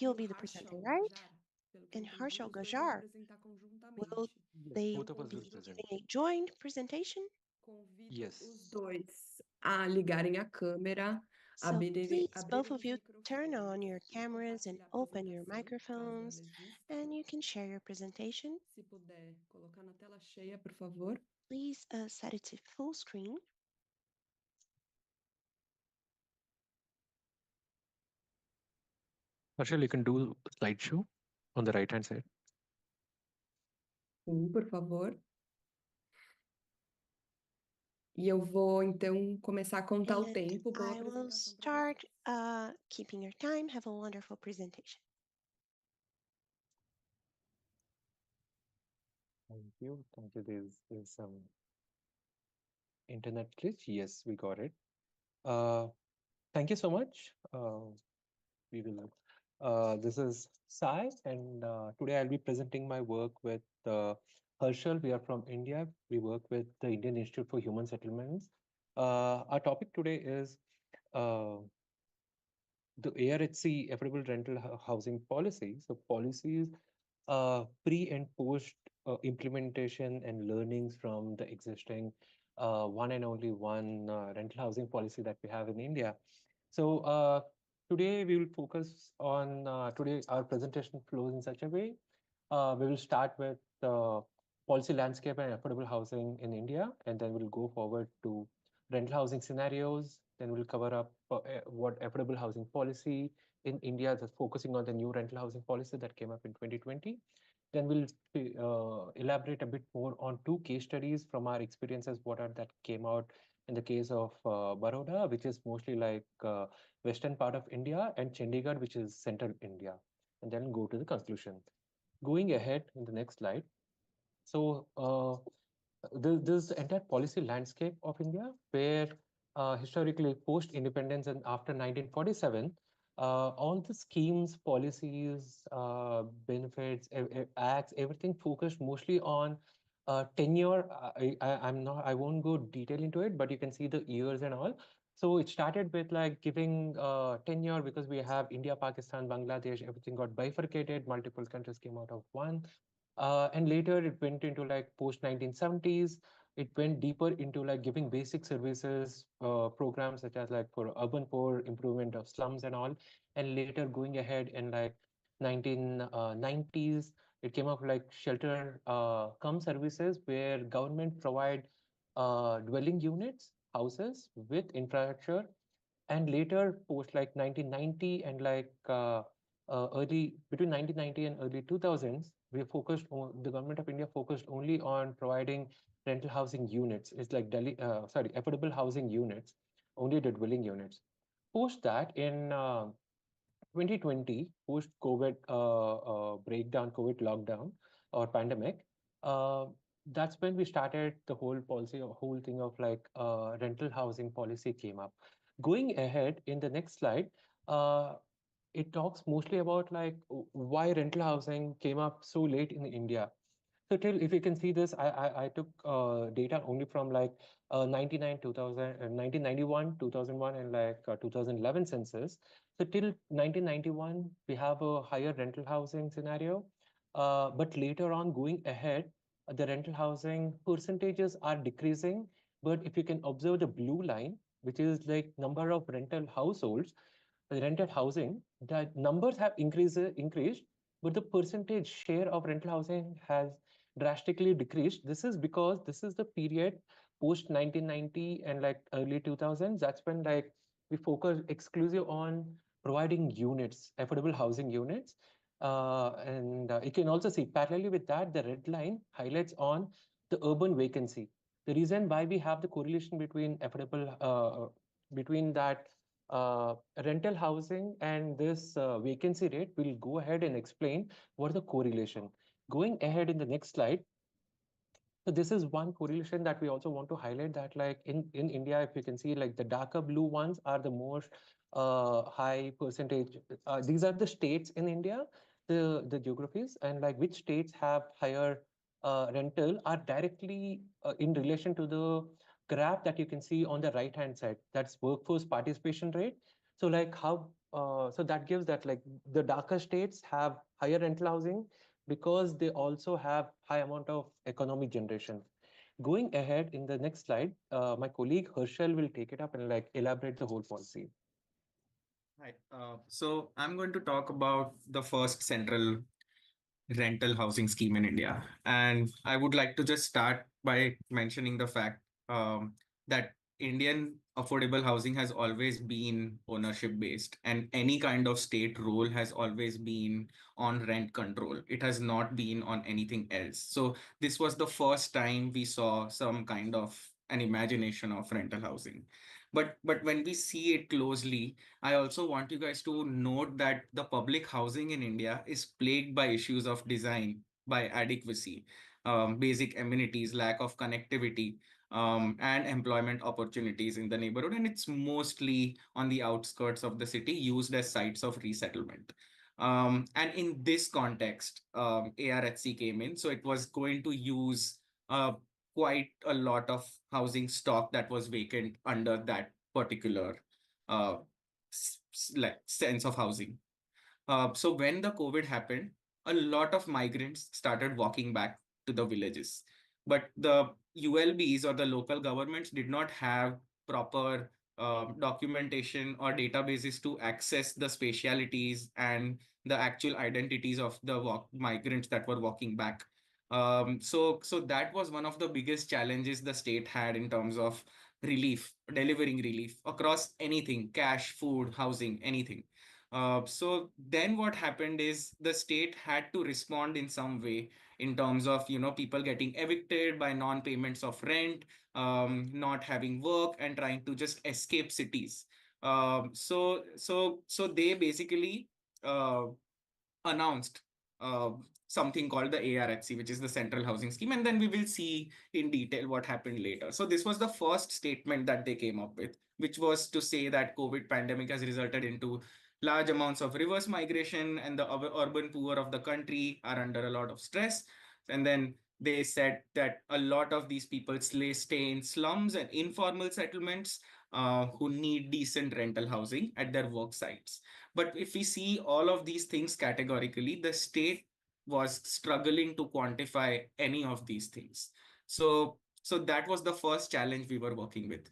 E He'll o be the presenter, Harshal right? Gajar, pelo que eu And entendi, Harshal os dois vão Gajar, apresentar will conjuntamente. they Both of us be will present. giving a joint presentation? Convido Yes. os dois a ligarem a câmera, So please, both abrirem of os you, turn on microfones your e cameras and compartilhar a open your apresentação, caso ela microphones, exista. and you can share your presentation. Se puder colocar na tela cheia, por favor. Please set it to full screen. Harshal, you can do slideshow on the right-hand side. Sim, por favor. E eu vou, então, começar a contar o And tempo. Boa I will apresentação para start keeping your time. Have a wonderful presentation. Thank you. Thank you. There's some internet glitch. Yes, we got it. Thank you so much. We will. This is Sai, and today I'll be presenting my work with Herschel. We are from India. We work with the Indian Institute for Human Settlements. Our topic today is uh, the ARHC affordable rental housing policy. So policies pre and post implementation and learnings from the existing one and only one rental housing policy that we have in India. So today we will focus on today our presentation flows in such a way. We will start with policy landscape and affordable housing in India, and then we'll go forward to rental housing scenarios. Then we'll cover up what affordable housing policy in India is focusing on the new rental housing policy that came up in 2020. Then we'll elaborate a bit more on two case studies from our experiences, what are that came out in the case of Baroda, which is mostly like western part of India, and Chandigarh, which is central India, and then go to the conclusion. Going ahead in the next slide. So this entire policy landscape of India, where historically post-independence and after 1947, all the schemes, policies, benefits, acts, everything focused mostly on tenure. I won't go detail into it, but you can see the years and all. So it started with like giving tenure because we have India, Pakistan, Bangladesh, everything got bifurcated. Multiple countries came out of one. And later it went into like post 1970s. It went deeper into like giving basic services, programs such as like for urban poor, improvement of slums and all. And later going ahead in like 1990s, it came up like shelter come services where government provide dwelling units, houses with infrastructure, and later post like 1990 and like early between 1990 and early 2000s, we focused on the government of India focused only on providing rental housing units. It's like affordable housing units, only the dwelling units. Post that in 2020, post COVID breakdown, COVID lockdown or pandemic, uh, that's when we started the whole policy, whole thing of like rental housing policy came up. Going ahead in the next slide, it talks mostly about like why rental housing came up so late in India. So till if you can see this, I took data only from like 99, 2000, 1991, 2001, and like 2011 census. So till 1991, we have a higher rental housing scenario. But later on, going ahead, the rental housing percentages are decreasing. But if you can observe the blue line, which is like number of rental households, rented housing, the numbers have increased, but the percentage share of rental housing has drastically decreased. This is because this is the period post 1990 and like early 2000s. That's when like we focus exclusive on providing units, affordable housing units. And you can also see parallelly with that, the red line highlights on the urban vacancy. The reason why we have the correlation between affordable, between that rental housing and this vacancy rate, we'll go ahead and explain what the correlation. Going ahead in the next slide, so this is one correlation that we also want to highlight that like in India, if you can see like the darker blue ones are the most high percentage. These are the states in India, the geographies, and like which states have higher rental are directly in relation to the graph that you can see on the right hand side. That's workforce participation rate. So like how so that gives that like the darker states have higher rental housing because they also have high amount of economic generation. Going ahead in the next slide, my colleague Herschel will take it up and like elaborate the whole policy. Hi. So I'm going to talk about the first central rental housing scheme in India. And I would like to just start by mentioning the fact that Indian affordable housing has always been ownership based, and any kind of state role has always been on rent control. It has not been on anything else. So this was the first time we saw some kind of an imagination of rental housing. But when we see it closely, I also want you guys to note that the public housing in India is plagued by issues of design, by adequacy, basic amenities, lack of connectivity, and employment opportunities in the neighborhood. And it's mostly on the outskirts of the city, used as sites of resettlement. And in this context, ARHC came in. So it was going to use quite a lot of housing stock that was vacant under that particular uh, like sense of housing. So when the COVID happened, a lot of migrants started walking back to the villages. But the ULBs or the local governments did not have proper documentation or databases to access the spatialities and the actual identities of the migrants that were walking back. So that was one of the biggest challenges the state had in terms of relief, delivering relief across anything, cash, food, housing, anything. So then what happened is the state had to respond in some way in terms of, people getting evicted by non-payments of rent, not having work and trying to just escape cities. So they basically uh, announced something called the ARHC, which is the Central Housing Scheme, and then we will see in detail what happened later. So this was the first statement that they came up with, which was to say that COVID pandemic has resulted into large amounts of reverse migration and the urban poor of the country are under a lot of stress. And then they said that a lot of these people stay in slums and informal settlements who need decent rental housing at their work sites. But if we see all of these things categorically, the state was struggling to quantify any of these things. So that was the first challenge we were working with.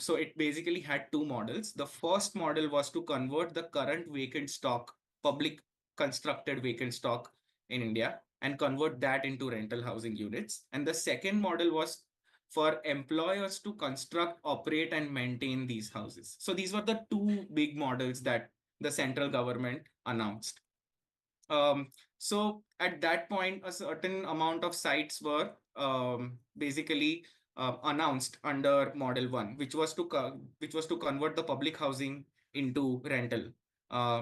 So it basically had two models. The first model was to convert the current vacant stock, public constructed vacant stock in India, and convert that into rental housing units. And the second model was for employers to construct, operate, and maintain these houses. So these were the two big models that the central government announced. So at that point, a certain amount of sites were basically announced under Model 1, which was to convert the public housing into rental,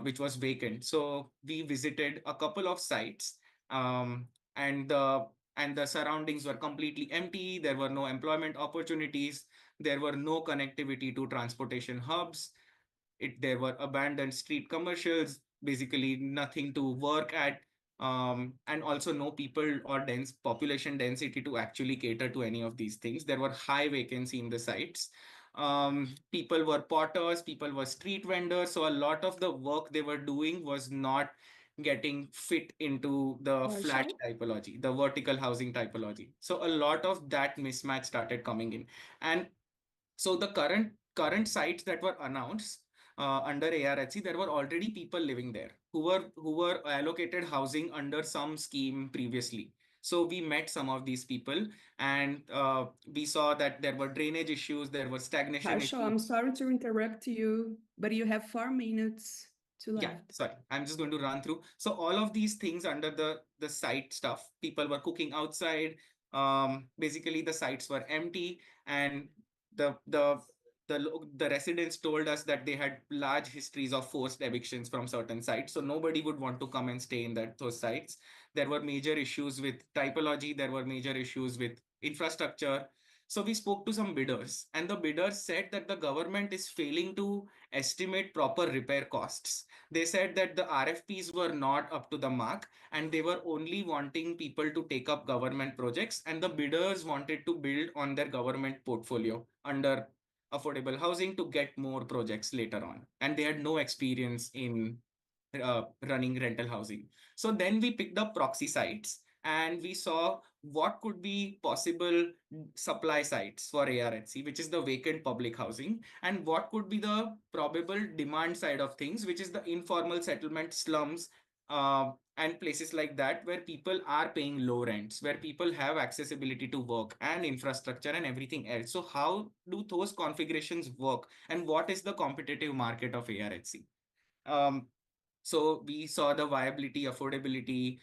which was vacant. So we visited a couple of sites, and the surroundings were completely empty. There were no employment opportunities. There were no connectivity to transportation hubs. There were abandoned street commercials, basically nothing to work at, and also no people or dense population density to actually cater to any of these things. There were high vacancy in the sites. People were potters, people were street vendors. So a lot of the work they were doing was not getting fit into the flat typology, the vertical housing typology. So a lot of that mismatch started coming in. And so the current sites that were announced under ARHC, there were already people living there who were allocated housing under some scheme previously. So we met some of these people, and we saw that there were drainage issues, there were stagnation issues. I'm sorry to interrupt you, but you have 4 minutes to left. Yeah, sorry, I'm just going to run through. So all of these things under the site stuff, people were cooking outside. Basically the sites were empty, and the residents told us that they had large histories of forced evictions from certain sites. So nobody would want to come and stay in those sites. There were major issues with typology. There were major issues with infrastructure. So we spoke to some bidders, and the bidders said that the government is failing to estimate proper repair costs. They said that the RFPs were not up to the mark, and they were only wanting people to take up government projects, and the bidders wanted to build on their government portfolio under affordable housing to get more projects later on. And they had no experience in running rental housing. So then we picked up proxy sites, and we saw what could be possible supply sites for ARHC, which is the vacant public housing, and what could be the probable demand side of things, which is the informal settlement slums, and places like that where people are paying low rents, where people have accessibility to work and infrastructure and everything else. So how do those configurations work, and what is the competitive market of ARHC? So we saw the viability, affordability,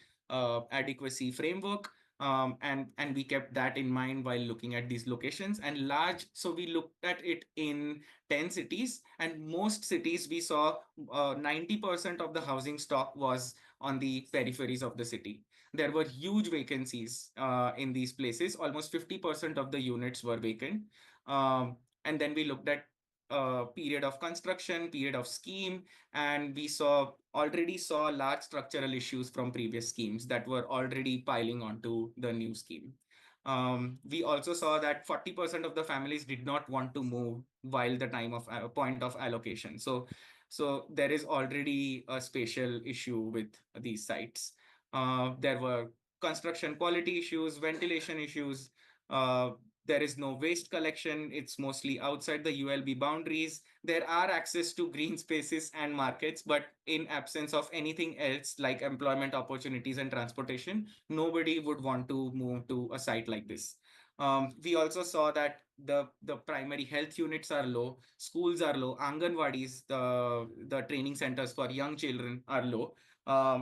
adequacy framework. And we kept that in mind while looking at these locations and so we looked at it in 10 cities, and most cities we saw 90% of the housing stock was on the peripheries of the city. There were huge vacancies in these places. Almost 50% of the units were vacant. And then we looked at period of construction, period of scheme, and we already saw large structural issues from previous schemes that were already piling onto the new scheme. We also saw that 40% of the families did not want to move while the time of point of allocation. So there is already a spatial issue with these sites. There were construction quality issues, ventilation issues. There is no waste collection. It's mostly outside the ULB boundaries. There are access to green spaces and markets, but in absence of anything else like employment opportunities and transportation, nobody would want to move to a site like this. We also saw that the primary health units are low, schools are low, Anganwadis, the training centers for young children are low.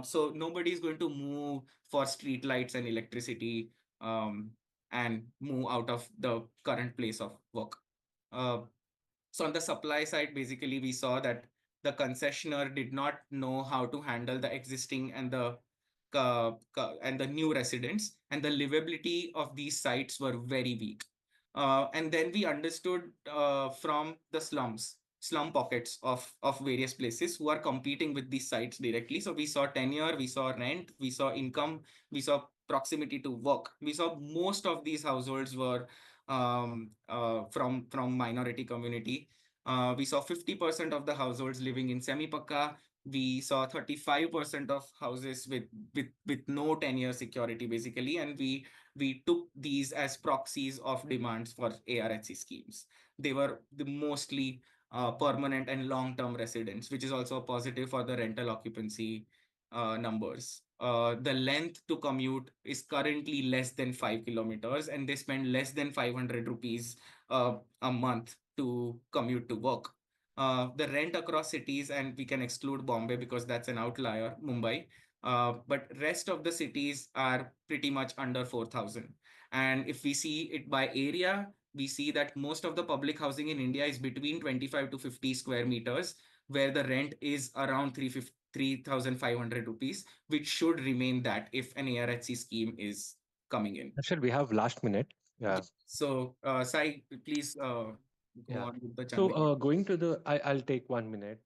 So nobody is going to move for street lights and electricity and move out of the current place of work. So on the supply side, basically, we saw that the concessionaire did not know how to handle the existing and the new residents, and the livability of these sites were very weak. And then we understood from the slum pockets of various places who are competing with these sites directly. So we saw tenure, we saw rent, we saw income, we saw proximity to work. We saw most of these households were from minority community. We saw 50% of the households living in semi-pakka. We saw 35% of houses with no 10-year security, basically, and we took these as proxies of demands for ARHC schemes. They were the mostly permanent and long-term residents, which is also a positive for the rental occupancy numbers. The length to commute is currently less than 5 kilometers, and they spend less than 500 rupees a month to commute to work. The rent across cities, and we can exclude Bombay because that's an outlier, Mumbai. But rest of the cities are pretty much under 4,000. And if we see it by area, we see that most of the public housing in India is between 25 to 50 square meters, where the rent is around 3,500 rupees, which should remain that if an ARHC scheme is coming in. Actually, we have last minute. Yeah. So, Sai, please go Yeah. on with the So Chandigarh. going to I'll take 1 minute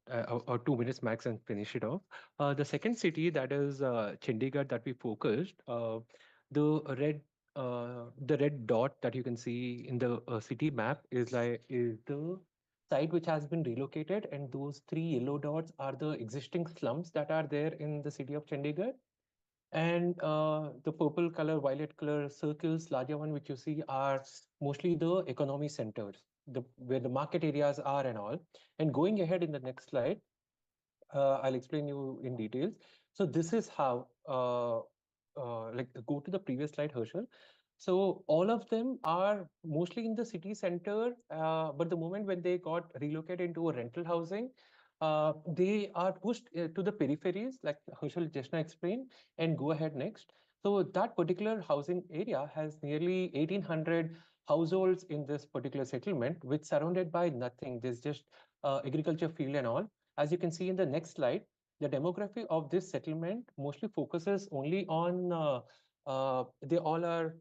or 2 minutes max and finish it off. The second city, that is Chandigarh, that we focused. The red the red dot that you can see in the city map is the site which has been relocated, and those three yellow dots are the existing slums that are there in the city of Chandigarh. And the purple color, violet color circles, larger one, which you see, are mostly the economy centers, where the market areas are and all. And going ahead in the next slide, I'll explain you in details. So this is how, like, go to the previous slide, Herschel. So all of them are mostly in the city center, but the moment when they got relocated into a rental housing, they are pushed to the peripheries, like Herschel just now explained, and go ahead next. So that particular housing area has nearly 1,800 households in this particular settlement, which surrounded by nothing. There's just agriculture field and all. As you can see in the next slide, the demography of this settlement mostly focuses only on, they all are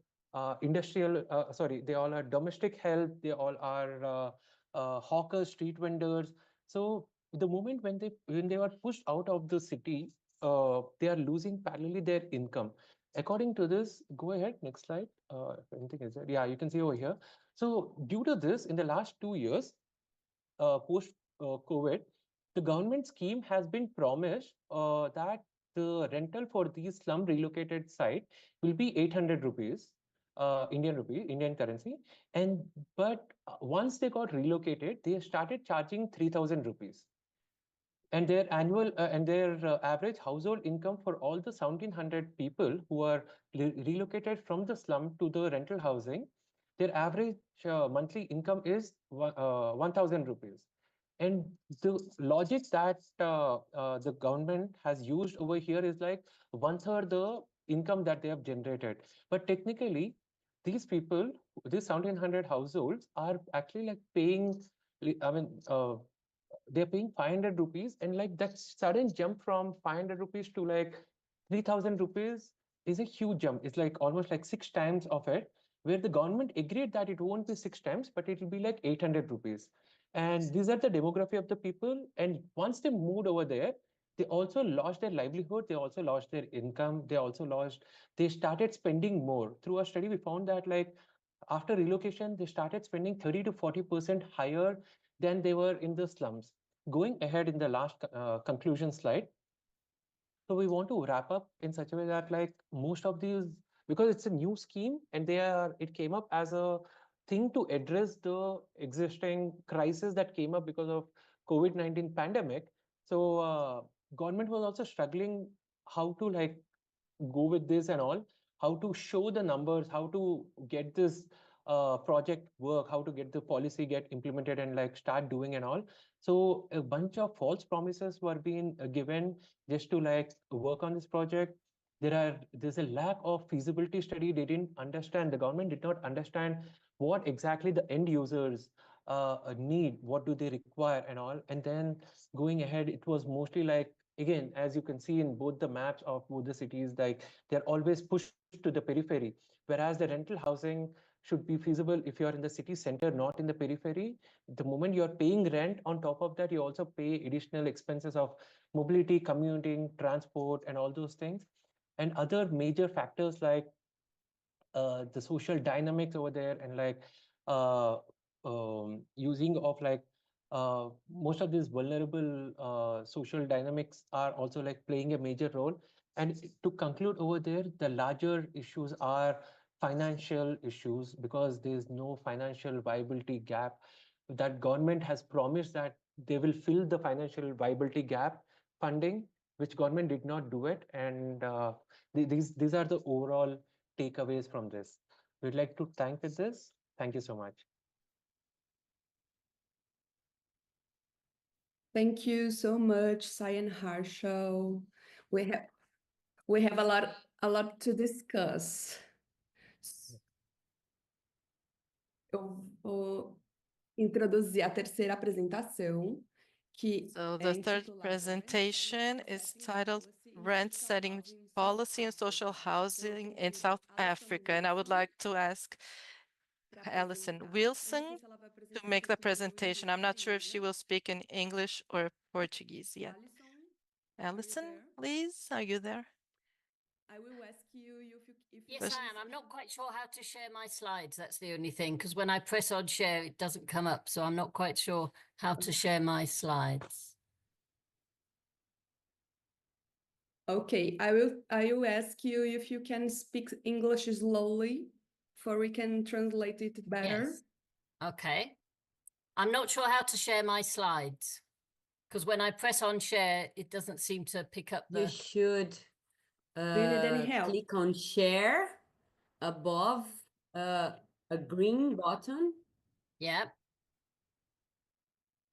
they all are domestic help, they all are hawkers, street vendors. So the moment when they are pushed out of the city, they are losing parallelly their income. According to this, go ahead, next slide. If anything is there. Yeah, you can see over here. So due to this, in the last 2 years, post COVID, the government scheme has been promised that the rental for these slum relocated site will be 800 rupees, Indian rupee, Indian currency. And but once they got relocated, they started charging 3,000 rupees. And their average household income for all the 1,700 people who are relocated from the slum to the rental housing, their average monthly income is 1,000 rupees. And the logic that the government has used over here is like 1/3 the income that they have generated. But technically, these people, these 1,700 households are actually like paying, I mean, they're paying 500 rupees, and like that sudden jump from 500 rupees to like 3,000 rupees is a huge jump. It's like almost like 6 times of it, where the government agreed that it won't be 6 times, but it will be like 800 rupees. And these are the demography of the people. And once they moved over there, they also lost their livelihood. They also lost their income. They started spending more. Through our study, we found that like after relocation, they started spending 30 to 40% higher than they were in the slums. Going ahead in the last conclusion slide. So we want to wrap up in such a way that like most of these, because it's a new scheme and it came up as a thing to address the existing crisis that came up because of COVID-19 pandemic. So government was also struggling how to like go with this and all, how to show the numbers, how to get this project work, how to get the policy get implemented and like start doing and all. So a bunch of false promises were being given just to like work on this project. There's a lack of feasibility study. They didn't understand, the government did not understand what exactly the end users need, what do they require and all. And then going ahead, it was mostly like, again, as you can see in both the maps of both the cities, like they're always pushed to the periphery, whereas the rental housing should be feasible if you're in the city center, not in the periphery. The moment you're paying rent, on top of that, you also pay additional expenses of mobility, commuting, transport, and all those things. And other major factors like the social dynamics over there, and like using of like most of these vulnerable social dynamics are also like playing a major role. And to conclude over there, the larger issues are financial issues, because there's no financial viability gap. That government has promised that they will fill the financial viability gap funding, which government did not do it. And these are the overall takeaways from this. We'd like to thank with this. Thank you so much. Thank you so much, Sai and Harshal. We have a lot to discuss. Eu vou introduzir a terceira apresentação, que So the third presentation is titled Rent Setting Policy and Social Housing in South Africa. And I would like to ask Alison Wilson to make the presentation. I'm not sure if she will speak in English or Portuguese yet. Alison, please, are you there? I will ask you if Yes, I am. I'm not quite sure how to share my slides. That's the only thing, because when I press on share, it doesn't come up. So I'm not quite sure how to share my slides. Okay, I will ask you if you can speak English slowly, for we can translate it better. Yes. Okay. I'm not sure how to share my slides, because when I press on share, it doesn't seem to pick up the... You should Do you need any help? click on share above a green button. Yeah.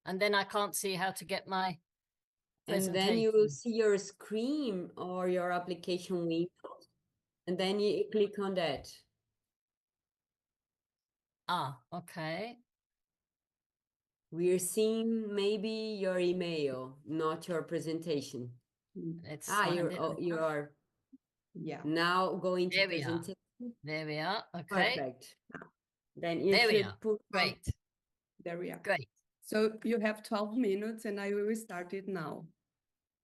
And then I can't see how to get my And then you will see your screen or your application window. And then you click on that. Ah, okay. We're seeing maybe your email, not your presentation. Let's you are Yeah. now going to There we are. presentation. There we are. Okay. Perfect. Then you There we should are. put Great. There we are. Great. So you have 12 minutes and I will start it now.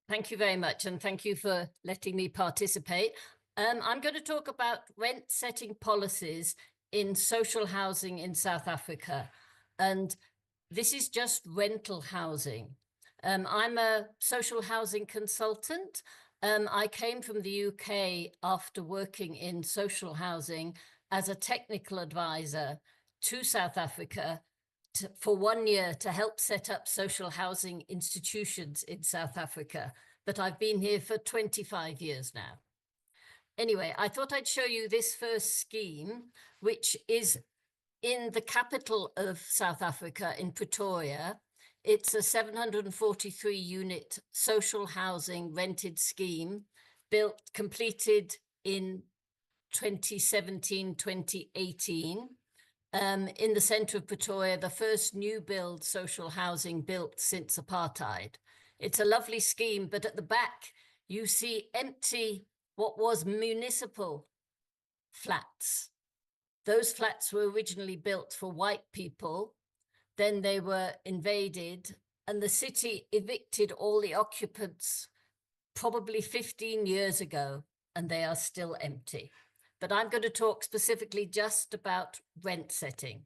Thank you very much. And thank you for letting me participate. I'm going to talk about rent setting policies in social housing in South Africa. And this is just rental housing. I'm a social housing consultant. I came from the UK after working in social housing as a technical advisor to South Africa for 1 year to help set up social housing institutions in South Africa. But I've been here for 25 years now. Anyway, I thought I'd show you this first scheme, which is in the capital of South Africa, in Pretoria. It's a 743 unit social housing rented scheme completed in 2017, 2018. In the centre of Pretoria, the first new build social housing built since apartheid. It's a lovely scheme, but at the back, you see empty, what was municipal flats. Those flats were originally built for white people. Then they were invaded and the city evicted all the occupants probably 15 years ago, and they are still empty. But I'm going to talk specifically just about rent setting.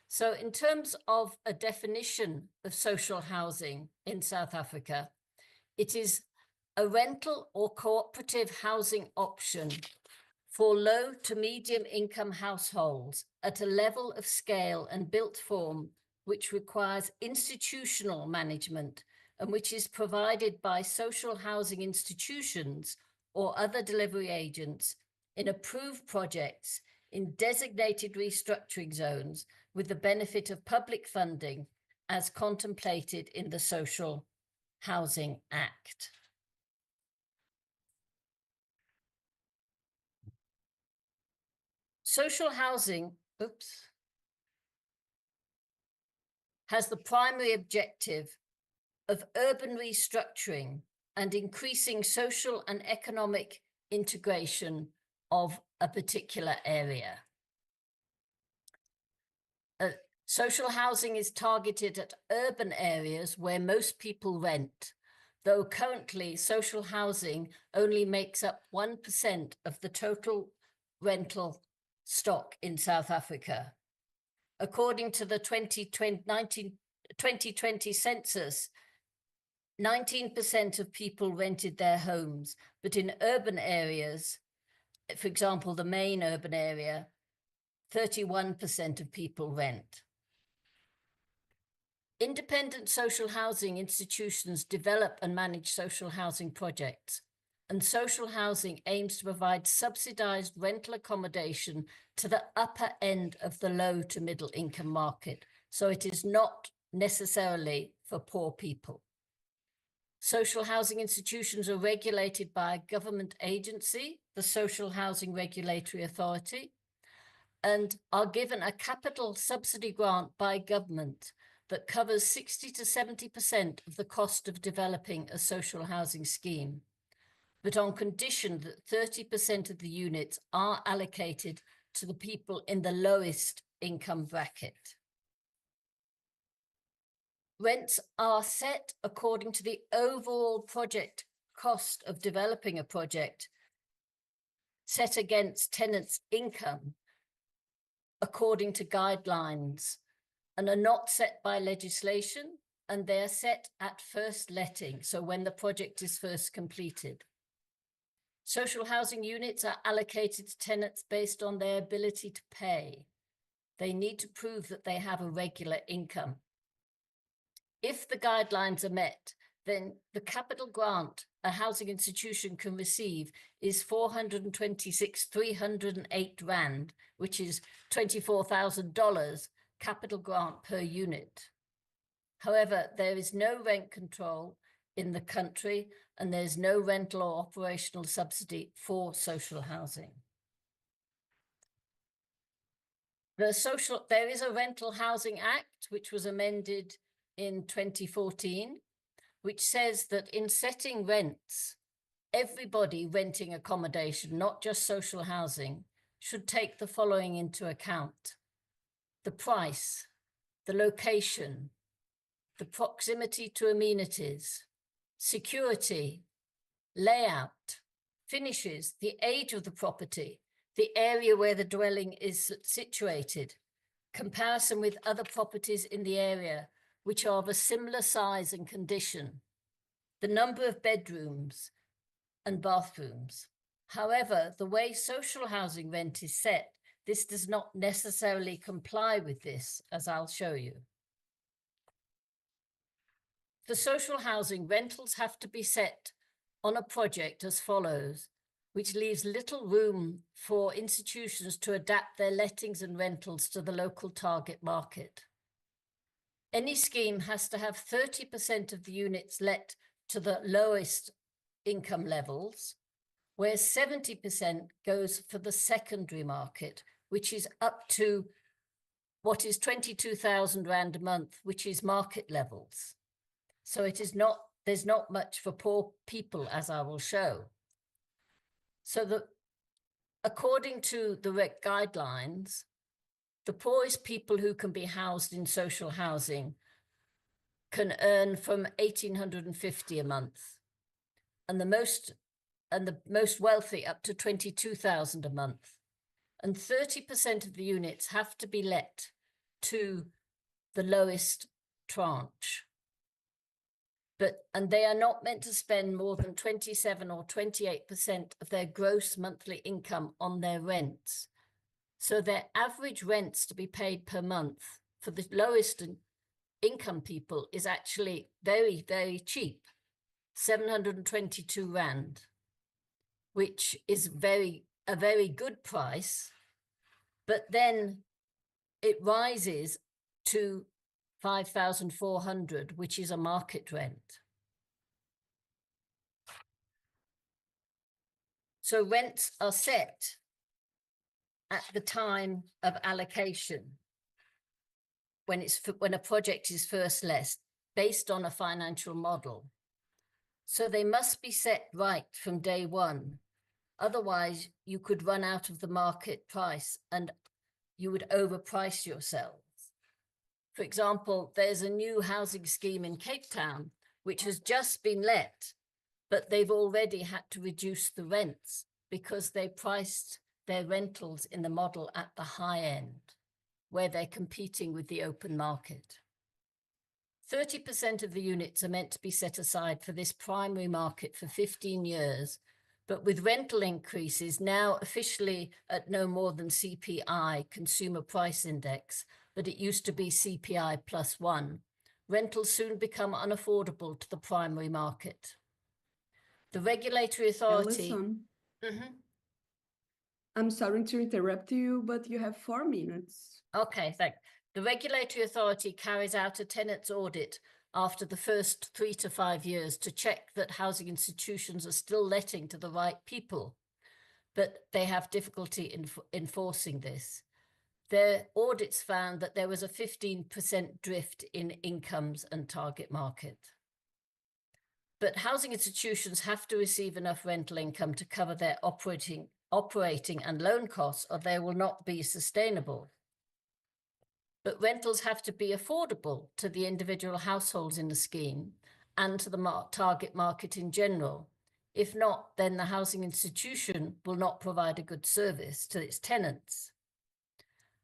So in terms of a definition of social housing in South Africa, it is a rental or cooperative housing option for low to medium income households at a level of scale and built form which requires institutional management and which is provided by social housing institutions or other delivery agents in approved projects in designated restructuring zones with the benefit of public funding as contemplated in the Social Housing Act. Social housing, has the primary objective of urban restructuring and increasing social and economic integration of a particular area. Social housing is targeted at urban areas where most people rent, though currently social housing only makes up 1% of the total rental stock in South Africa. According to the 2020 census, 19% of people rented their homes, but in urban areas, for example, the main urban area, 31% of people rent. Independent social housing institutions develop and manage social housing projects, and social housing aims to provide subsidized rental accommodation to the upper end of the low to middle income market. So it is not necessarily for poor people. Social housing institutions are regulated by a government agency, the Social Housing Regulatory Authority, and are given a capital subsidy grant by government that covers 60 to 70% of the cost of developing a social housing scheme, but on condition that 30% of the units are allocated to the people in the lowest income bracket. Rents are set according to the overall project cost of developing a project, set against tenants' income according to guidelines, and are not set by legislation, and they are set at first letting, so when the project is first completed. Social housing units are allocated to tenants based on their ability to pay. They need to prove that they have a regular income. If the guidelines are met, then the capital grant a housing institution can receive is 426,308 Rand, which is $24,000 capital grant per unit. However, there is no rent control in the country, and there's no rental or operational subsidy for social housing. There is a Rental Housing Act, which was amended in 2014, which says that in setting rents, everybody renting accommodation, not just social housing, should take the following into account: the price, the location, the proximity to amenities, security, layout, finishes, the age of the property, the area where the dwelling is situated, comparison with other properties in the area which are of a similar size and condition, the number of bedrooms and bathrooms. However, the way social housing rent is set, this does not necessarily comply with this, as I'll show you. For social housing, rentals have to be set on a project as follows, which leaves little room for institutions to adapt their lettings and rentals to the local target market. Any scheme has to have 30% of the units let to the lowest income levels, where 70% goes for the secondary market, which is up to what is 22,000 Rand a month, which is market levels. So it is not, there's not much for poor people, as I will show. So according to the REC guidelines, the poorest people who can be housed in social housing can earn from 1,850 a month, and the most wealthy up to 22,000 a month. And 30% of the units have to be let to the lowest tranche. And they are not meant to spend more than 27 or 28% of their gross monthly income on their rents. So their average rents to be paid per month for the lowest income people is actually very, very cheap, 722 Rand, which is a very good price. But then it rises to 5,400, which is a market rent. So rents are set at the time of allocation, when a project is first let, based on a financial model. So they must be set right from day one. Otherwise, you could run out of the market price and you would overprice yourselves. For example, there's a new housing scheme in Cape Town, which has just been let, but they've already had to reduce the rents because they priced their rentals in the model at the high end, where they're competing with the open market. 30% of the units are meant to be set aside for this primary market for 15 years, but with rental increases now officially at no more than CPI, Consumer Price Index, but it used to be CPI +1, rentals soon become unaffordable to the primary market. The regulatory authority... Alison, I'm sorry to interrupt you, but you have 4 minutes. Okay, thanks. The regulatory authority carries out a tenants audit after the first 3 to 5 years to check that housing institutions are still letting to the right people, but they have difficulty in enforcing this. Their audits found that there was a 15% drift in incomes and target market. But housing institutions have to receive enough rental income to cover their operating and loan costs, or they will not be sustainable. But rentals have to be affordable to the individual households in the scheme and to the target market in general. If not, then the housing institution will not provide a good service to its tenants.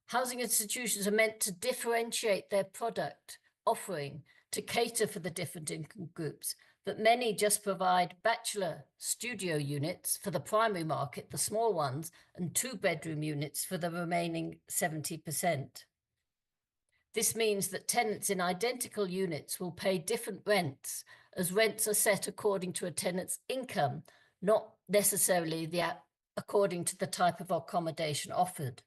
Housing institutions are meant to differentiate their product offering to cater for the different income groups, but many just provide bachelor studio units for the primary market, the small ones, and 2-bedroom units for the remaining 70%. This means that tenants in identical units will pay different rents, as rents are set according to a tenant's income, not necessarily according to the type of accommodation offered.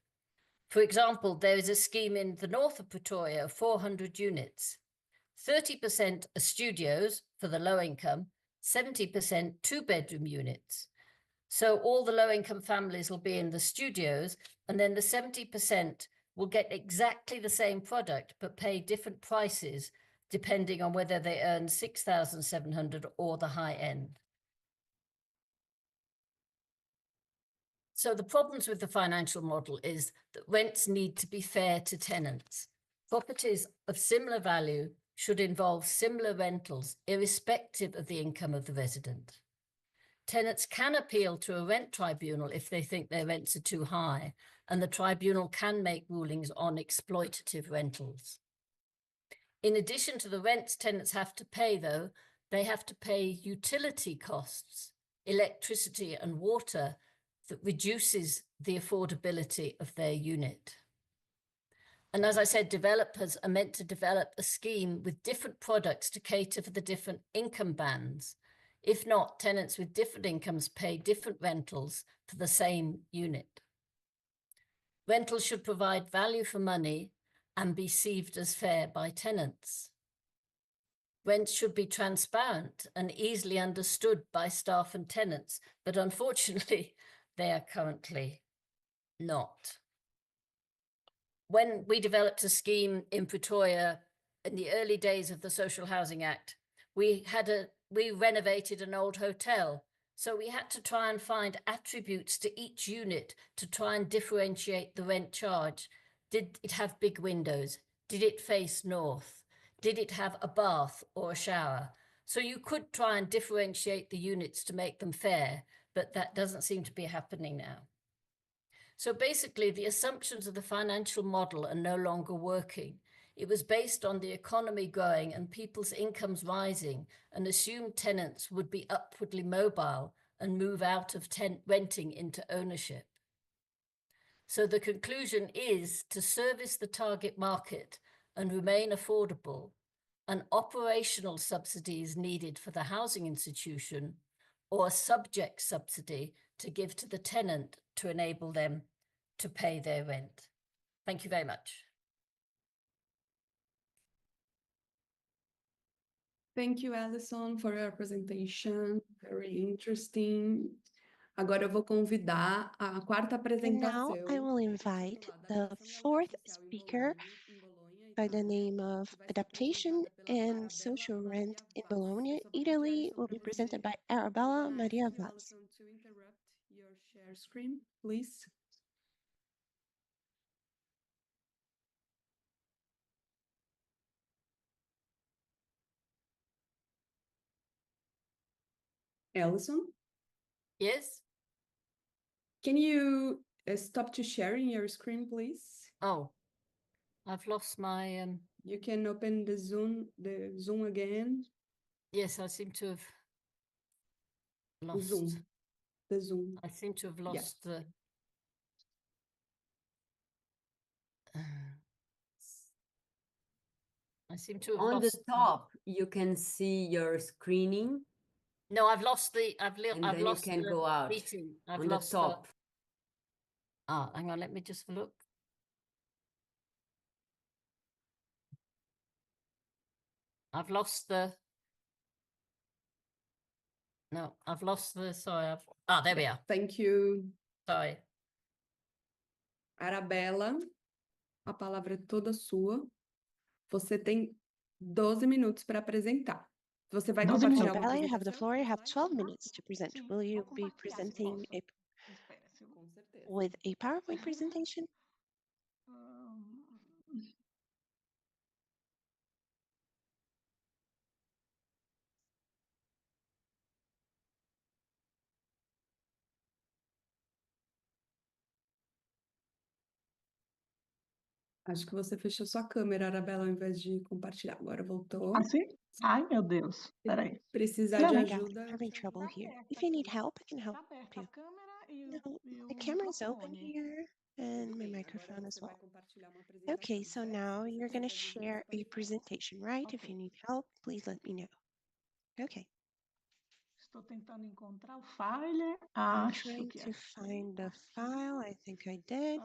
For example, there is a scheme in the north of Pretoria of 400 units. 30% are studios for the low income, 70% 2-bedroom units. So all the low income families will be in the studios, and then the 70% will get exactly the same product, but pay different prices depending on whether they earn 6,700 or the high end. So the problems with the financial model is that rents need to be fair to tenants. Properties of similar value should involve similar rentals, irrespective of the income of the resident. Tenants can appeal to a rent tribunal if they think their rents are too high, and the tribunal can make rulings on exploitative rentals. In addition to the rents tenants have to pay, though, they have to pay utility costs, electricity and water, that reduces the affordability of their unit. And as I said, developers are meant to develop a scheme with different products to cater for the different income bands. If not, tenants with different incomes pay different rentals for the same unit. Rentals should provide value for money and be perceived as fair by tenants. rents should be transparent and easily understood by staff and tenants, but unfortunately, they are currently not. When we developed a scheme in Pretoria in the early days of the Social Housing Act, we renovated an old hotel. So we had to try and find attributes to each unit to try and differentiate the rent charge. Did it have big windows? Did it face north? Did it have a bath or a shower? So you could try and differentiate the units to make them fair, but that doesn't seem to be happening now. So basically, the assumptions of the financial model are no longer working. It was based on the economy growing and people's incomes rising, and assumed tenants would be upwardly mobile and move out of renting into ownership. So the conclusion is to service the target market and remain affordable, an operational subsidy is needed for the housing institution or a subject subsidy to give to the tenant to enable them to pay their rent. Thank you very much. Thank you, Alison, for your presentation. Very interesting. Agora eu vou convidar a quarta And apresentação. now I will invite the fourth speaker by the name of Adaptation and Social Rent in Bologna, Italy, will be presented by Arabella Maria Vaz. To interrupt your share screen, please. Alison? Yes? Can you stop to sharing your screen, please? Oh, I've lost my... You can open the Zoom again. Yes, I seem to have lost... The Zoom. I seem to have lost the... I seem to have On lost... the top, you can see your screening. No, I've lost the... And then you can go out meeting. I've on lost the top. Hang on, let me just look. I've lost the... No, I've lost the... Sorry, there we are. Thank you. Sorry. Arabella, a palavra é toda sua. Você tem 12 minutos para apresentar. Você vai compartilhar uma Arabella, you have the apresentação? floor. You have 12 minutes to present. Will you be presenting with a PowerPoint presentation? Acho que você fechou sua câmera, Arabella, ao invés de compartilhar. Agora voltou. Assim? Ai, meu Deus. Peraí. Precisar Oh de my God, ajuda. I'm having trouble here. If you need help, I can help you. No, the camera's open here and my microphone as well. Okay, so now you're going to share a presentation, right? If you need help, please let me know. Okay. Estou tentando encontrar o file. I'm Acho trying que to find the file. I think I did.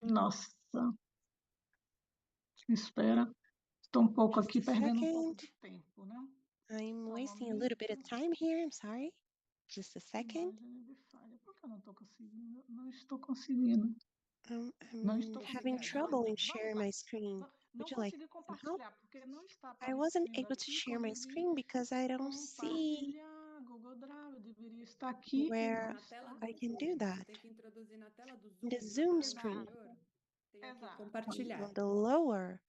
Nossa. Espera. Estou um pouco aqui perdendo um pouco de tempo, né? I'm wasting a little bit of time here. I'm sorry. Just a second. Por que eu não estou conseguindo? Não estou conseguindo. I'm having trouble in sharing my screen. Would you like some help? I wasn't able to share my screen because I don't see where I can do that. The Zoom screen, on the lower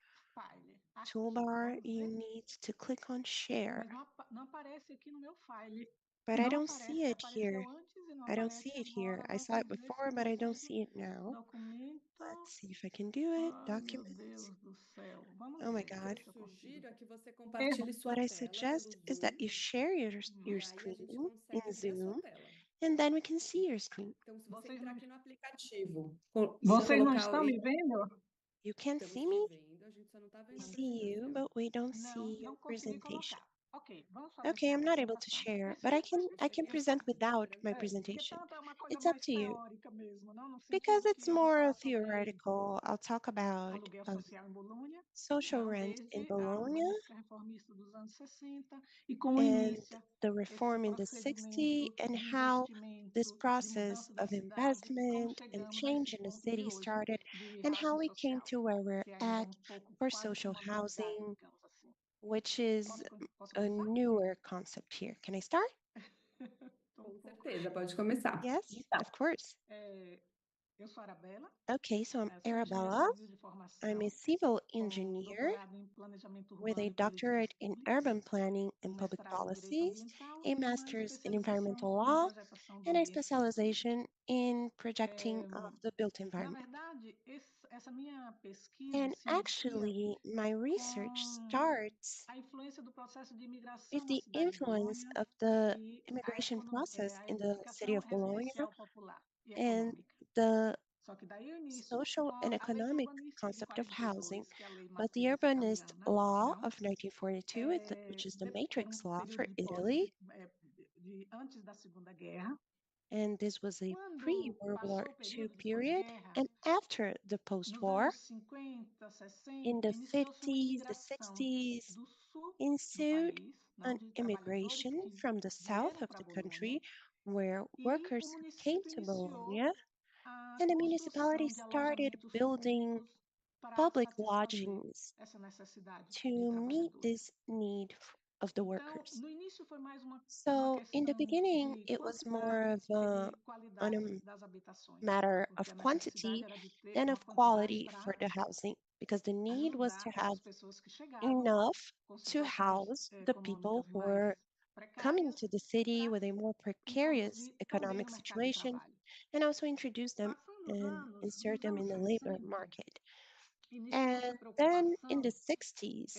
toolbar, you need to click on share. But I don't see it here. I don't see it here. I saw it before, but I don't see it now. Let's see if I can do it. Documents. Oh my God. What I suggest is that you share your screen in Zoom, and then we can see your screen. Vocês não estão me vendo? You can see me? We see you, but we don't see your presentation. Okay, I'm not able to share, but I can present without my presentation. It's up to you. Because it's more theoretical, I'll talk about social rent in Bologna and the reform in the 60s and how this process of investment and change in the city started and how we came to where we're at for social housing, which is a newer concept here. Can I start? Com certeza, pode começar. Yes, of course. Okay, so I'm Arabella. I'm a civil engineer with a doctorate in urban planning and public policies, a master's in environmental law, and a specialization in projecting of the built environment. And actually, my research starts with the influence of the immigration process in the city of Bologna and the social and economic concept of housing. But the urbanist law of 1942, which is the matrix law for Italy, and this was a pre-World War II period, and after the post-war, in the 50s, the 60s, ensued an immigration from the south of the country where workers who came to Bologna and the municipality started building public lodgings to meet this need of the workers. So in the beginning, it was more of on a matter of quantity than of quality for the housing, because the need was to have enough to house the people who were coming to the city with a more precarious economic situation and also introduce them and insert them in the labor market. And then in the 60s,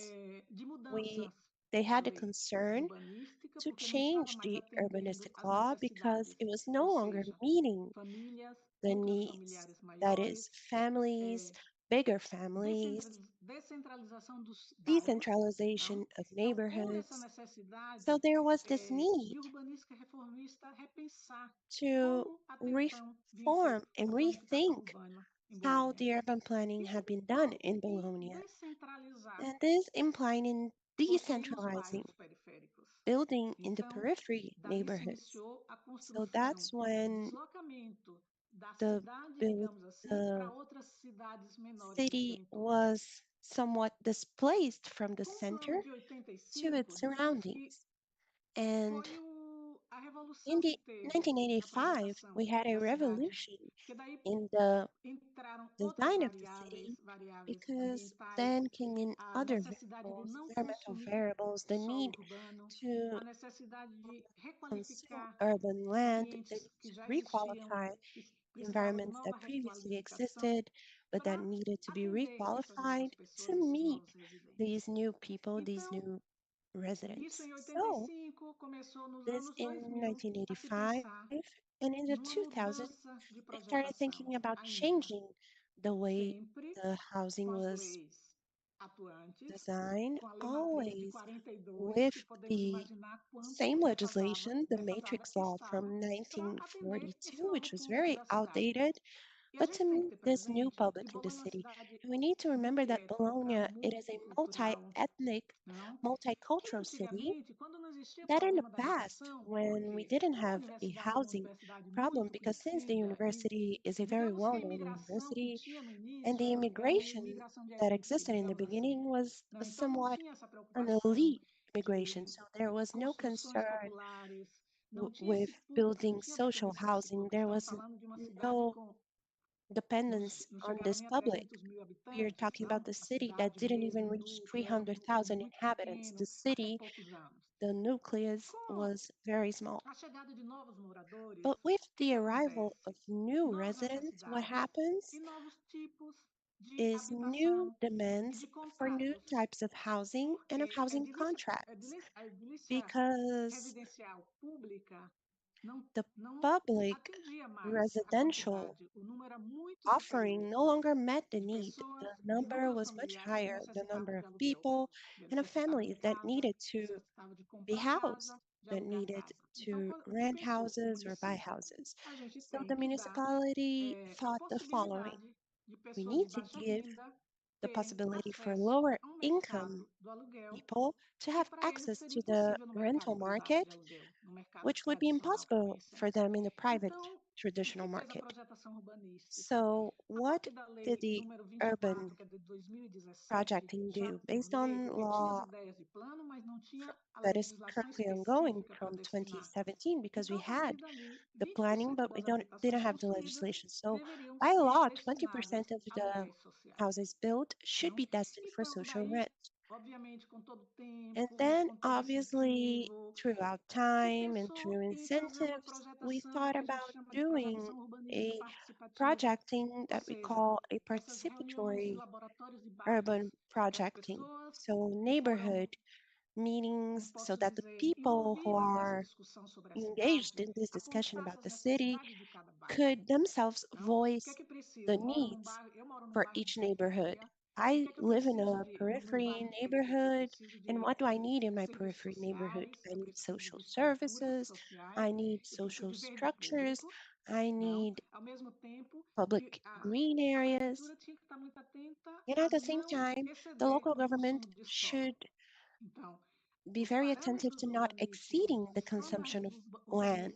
we they had a concern to change the urbanistic law because it was no longer meeting the needs, that is, families, bigger families, decentralization of neighborhoods. So there was this need to reform and rethink how the urban planning had been done in Bologna. And this implying in decentralizing building in the periphery neighborhoods. So that's when the build, the city was somewhat displaced from the center to its surroundings. And in the 1985, we had a revolution in the design of the city because then came in other variables, environmental variables, the need to consume urban land, the need to requalify environments that previously existed but that needed to be requalified to meet these new people, these new residents. So this in 1985 and in the 2000s, they started thinking about changing the way the housing was designed, always with the same legislation, the Matrix Law from 1942, which was very outdated, but to meet this new public in the city. And we need to remember that Bologna, it is a multi-ethnic, multicultural city that in the past, when we didn't have a housing problem, because since the university is a very well-known university, and the immigration that existed in the beginning was a somewhat an elite immigration, so there was no concern with building social housing. There was no dependence on this public. We are talking about the city that didn't even reach 300,000 inhabitants. The city, the nucleus was very small. But with the arrival of new residents, what happens is new demands for new types of housing and of housing contracts. Because the public residential offering no longer met the need. The number was much higher, the number of people and of families that needed to be housed, that needed to rent houses or buy houses. So the municipality thought the following: we need to give the possibility for lower income people to have access to the rental market, which would be impossible for them in the private traditional market. So what did the urban projecting do? Based on law that is currently ongoing from 2017, because we had the planning, but we didn't have the legislation. So by law, 20% of the houses built should be destined for social rent. And then obviously throughout time and through incentives, we thought about doing a projecting that we call a participatory urban projecting. So neighborhood meetings so that the people who are engaged in this discussion about the city could themselves voice the needs for each neighborhood. I live in a periphery neighborhood, and what do I need in my periphery neighborhood? I need social services, I need social structures, I need public green areas, and at the same time, the local government should be very attentive to not exceeding the consumption of land.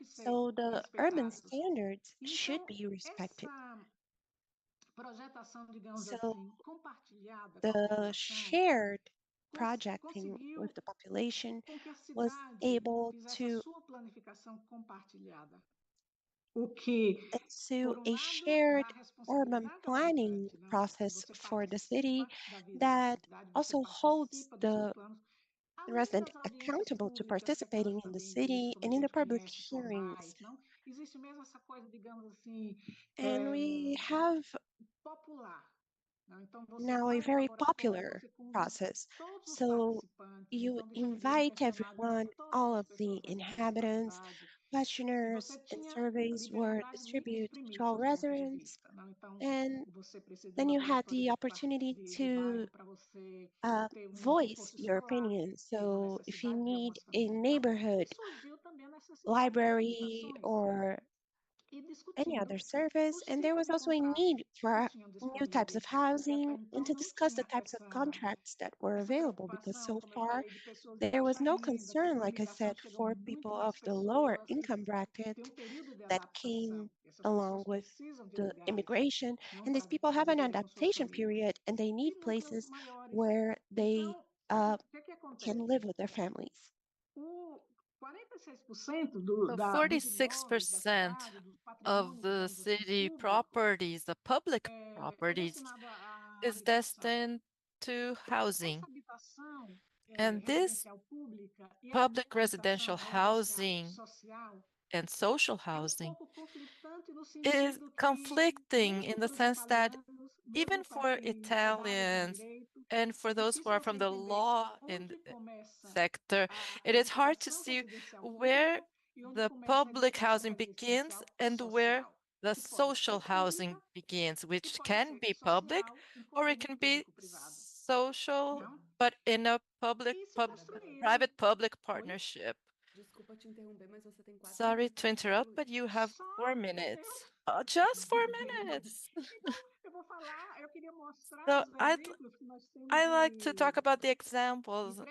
So the urban standards should be respected. So the shared projecting with the population was able to ensue a shared urban planning process for the city that also holds the resident accountable to participating in the city and in the public hearings. And we have now a very popular process. So you invite everyone, all of the inhabitants, questionnaires and surveys were distributed to all residents, and then you had the opportunity to voice your opinion. So if you need a neighborhood library or any other service, and there was also a need for new types of housing and to discuss the types of contracts that were available, because so far there was no concern, like I said, for people of the lower income bracket that came along with the immigration, and these people have an adaptation period and they need places where they can live with their families. So 46% of the city properties, the public properties, is destined to housing. And this public residential housing and social housing is conflicting in the sense that even for Italians and for those who are from the law and sector, it is hard to see where the public housing begins and where the social housing begins, which can be public or it can be social, but in a private-public partnership. Sorry to interrupt, but you have 4 minutes. Just 4 minutes. So I like to talk about the examples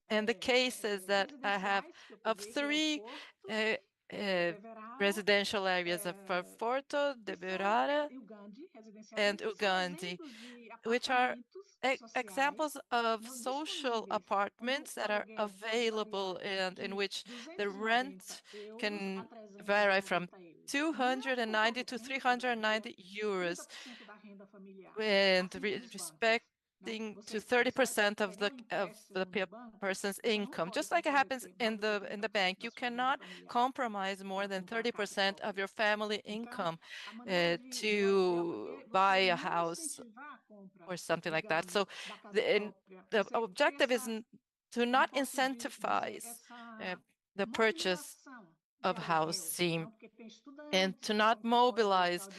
and the cases that I have of 3 uh, uh, residential areas of Porto, de Berara, and Ugandi, which are examples of social apartments that are available and in which the rent can vary from 290 to 390 euros, and respecting to 30% of the person's income. Just like it happens in the bank, you cannot compromise more than 30% of your family income to buy a house or something like that. So the objective is to not incentivize the purchase of housing and to not mobilize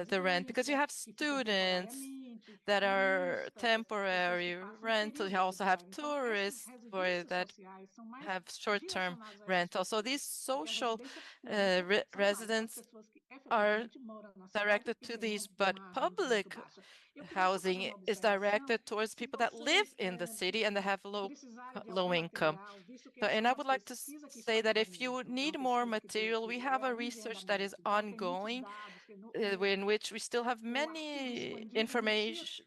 the rent, because you have students that are temporary rental. You also have tourists that have short-term rental. So these social residents are directed to these, but public housing is directed towards people that live in the city and that have low income. So, and I would like to say that if you need more material, we have a research that is ongoing in which we still have many information,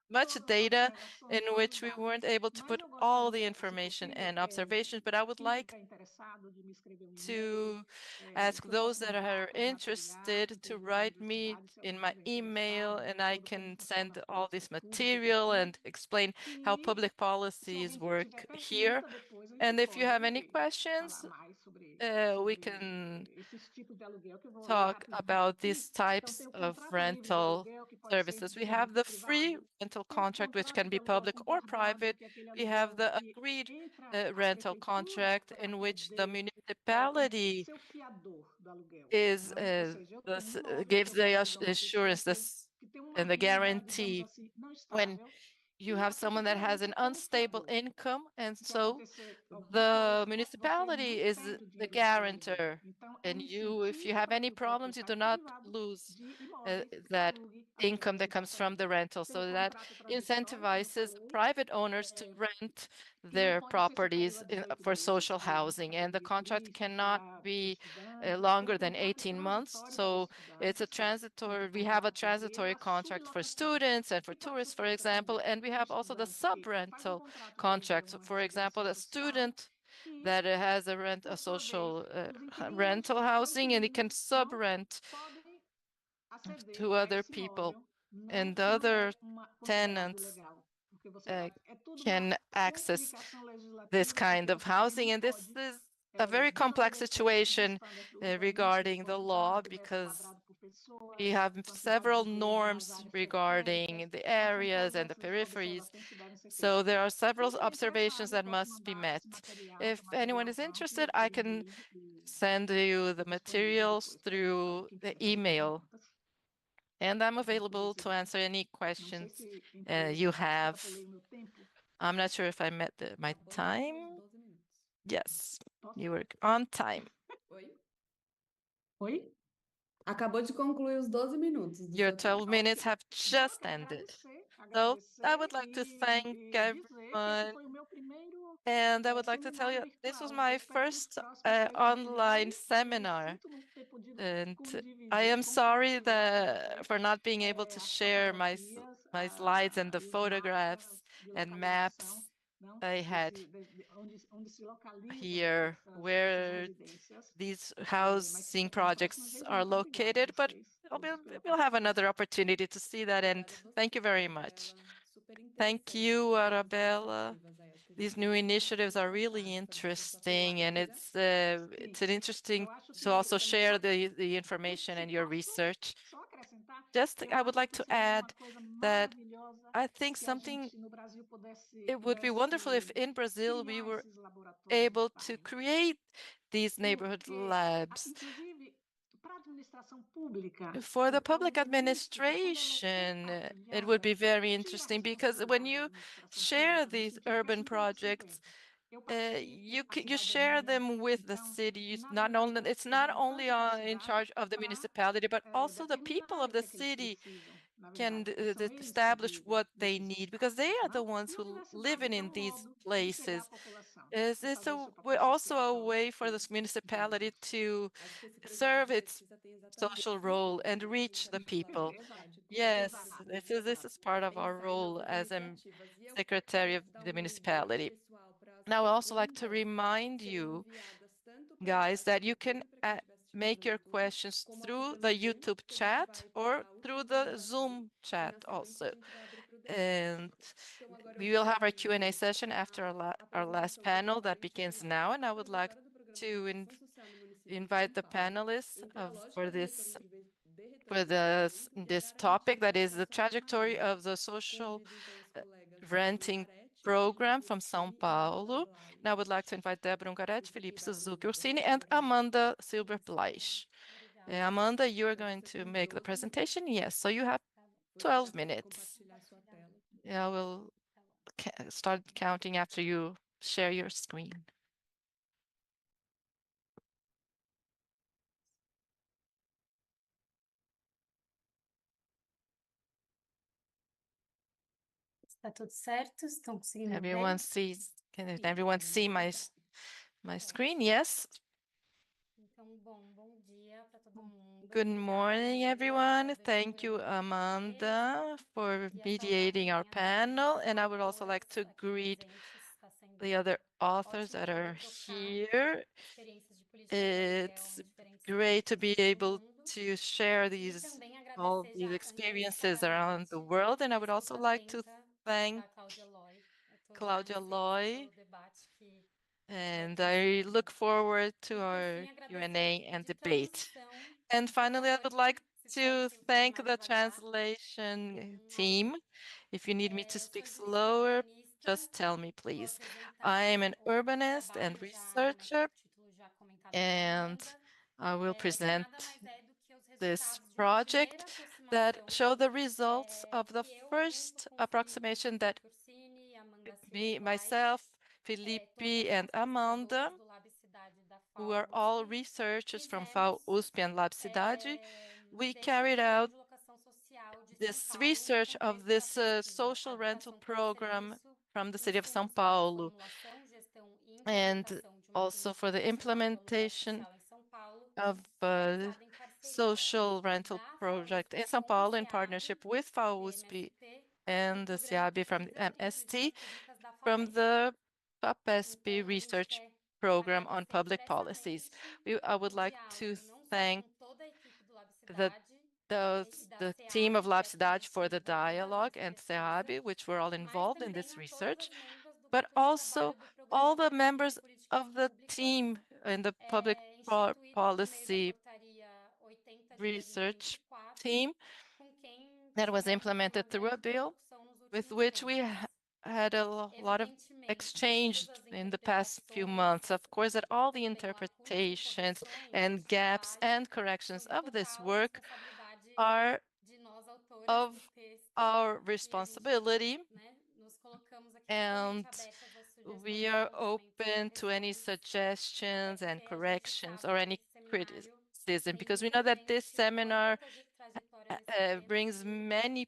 much data in which we weren't able to put all the information and observations, but I would like to ask those that are interested to write me in my email, and I can send all this material and explain how public policies work here. And if you have any questions, we can talk about these types of rental services. We have the free rental contract, which can be public or private. We have the agreed rental contract in which the municipality is gives the assurance and the guarantee when you have someone that has an unstable income, and so the municipality is the guarantor. And you, if you have any problems, you do not lose that income that comes from the rental. So that incentivizes private owners to rent their properties for social housing. And the contract cannot be longer than 18 months. So it's a transitory, we have a transitory contract for students and for tourists, for example, and we have also the sub-rental contract. So for example, a student that has a social rental housing, and it can sub-rent to other people, and other tenants can access this kind of housing. And this is a very complex situation regarding the law, because we have several norms regarding the areas and the peripheries. So there are several observations that must be met. If anyone is interested, I can send you the materials through the email. And I'm available to answer any questions you have. I'm not sure if I met my time. Yes, you were on time. Oi? Acabou de concluir os 12 minutos. Your 12 minutes have just ended. So I would like to thank everyone. And I would like to tell you, this was my first online seminar. And I am sorry for not being able to share my slides and the photographs and maps I had here where these housing projects are located, but we'll have another opportunity to see that, and thank you very much. Thank you, Arabella. These new initiatives are really interesting, and it's an interesting to also share the information and your research. Just I would like to add that I think something, it would be wonderful if in Brazil we were able to create these neighborhood labs. For the public administration, it would be very interesting, because when you share these urban projects, you share them with the city. It's not only in charge of the municipality, but also the people of the city can establish what they need, because they are the ones who live in these places. It's also a way for this municipality to serve its social role and reach the people. Yes, this is part of our role as a secretary of the municipality. Now, I also like to remind you, guys, that you can make your questions through the YouTube chat or through the Zoom chat also. And we will have our Q&A session after our last panel that begins now. And I would like to invite the panelists for this topic, that is the trajectory of the social renting program from São Paulo. And I would like to invite Débora Ungaretti, Felipe Suzuki Ursini, and Amanda Silber-Bleich. Amanda, you are going to make the presentation? Yes, so you have 12 minutes. Yeah, we'll start counting after you share your screen. Está tudo certo? Estão conseguindo ver? Can everyone see my screen? Yes. Então, bom dia para todo mundo. Good morning, everyone. Thank you, Amanda, for mediating our panel. And I would also like to greet the other authors that are here. It's great to be able to share all these experiences around the world. And I would also like to thank Claudia Loy. And I look forward to our Q&A and debate. And finally, I would like to thank the translation team. If you need me to speak slower, just tell me, please. I am an urbanist and researcher, and I will present this project that show the results of the first approximation that myself, Felipe, and Amanda, who are all researchers from FAU-USP and LabCidade, we carried out this research of this social rental program from the city of São Paulo, and also for the implementation of social rental project in São Paulo in partnership with FAU-USP and the SEAB from MST from the FAPESP research program on public policies. I would like to thank the team of LabCidade for the dialogue and SEAB, which were all involved in this research, but also all the members of the team in the public policy research team that was implemented through a bill with which we had a lot of exchange in the past few months. Of course, that all the interpretations and gaps and corrections of this work are of our responsibility, and we are open to any suggestions and corrections or any criticism, because we know that this seminar brings many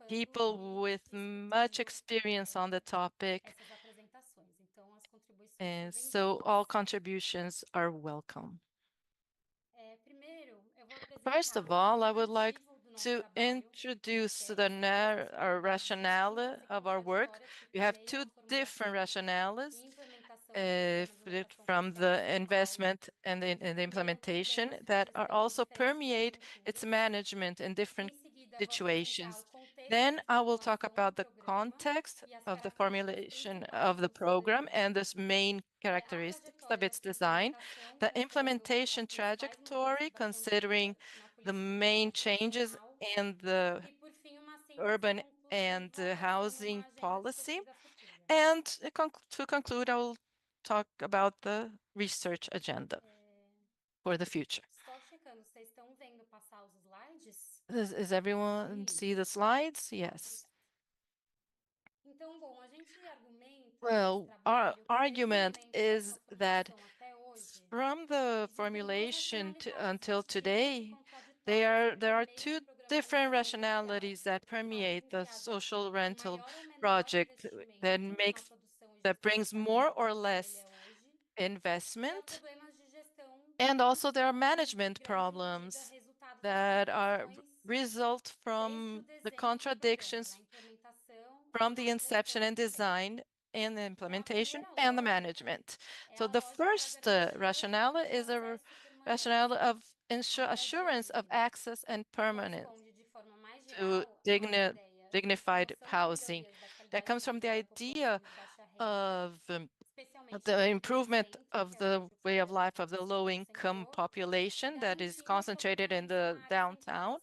people with much experience on the topic, and so all contributions are welcome. First of all, I would like to introduce our rationale of our work. We have two different rationales from the investment and the implementation that are also permeate its management in different situations. Then I will talk about the context of the formulation of the program and the main characteristics of its design, the implementation trajectory, considering the main changes in the urban and housing policy. And to conclude, I will talk about the research agenda for the future. Does everyone see the slides? Yes. Well, our argument is that from the formulation until today, there are two different rationalities that permeate the social rental project that brings more or less investment, and also there are management problems that result from the contradictions from the inception and design and the implementation and the management. So the first rationale is a rationale of assurance of access and permanence to dignified housing. That comes from the idea of the improvement of the way of life of the low-income population that is concentrated in the downtown,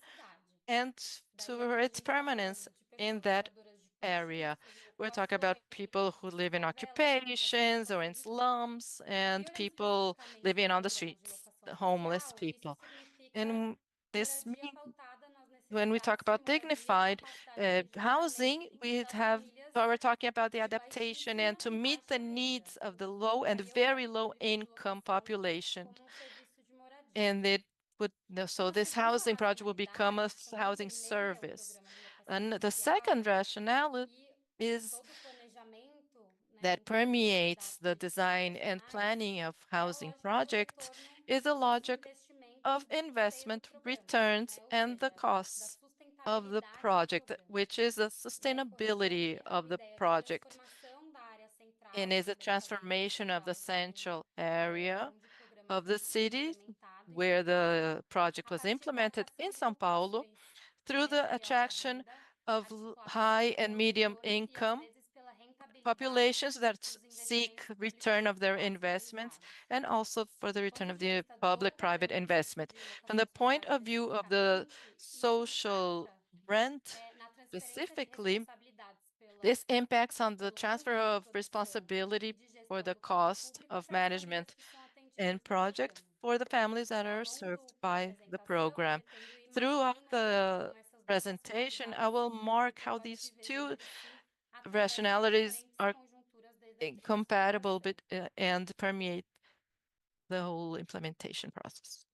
and to its permanence in that area. We're talking about people who live in occupations or in slums and people living on the streets, the homeless people. And this means when we talk about dignified housing, we're talking about the adaptation and to meet the needs of the low and very low income population. And so this housing project will become a housing service. And the second rationale is that permeates the design and planning of housing projects is a logic of investment returns and the costs of the project, which is the sustainability of the project, and is a transformation of the central area of the city where the project was implemented in São Paulo through the attraction of high and medium income populations that seek return of their investments and also for the return of the public-private investment. From the point of view of the social rent specifically, this impacts on the transfer of responsibility for the cost of management and project for the families that are served by the program. Throughout the presentation, I will mark how these two rationalities are incompatible and permeate the whole implementation process.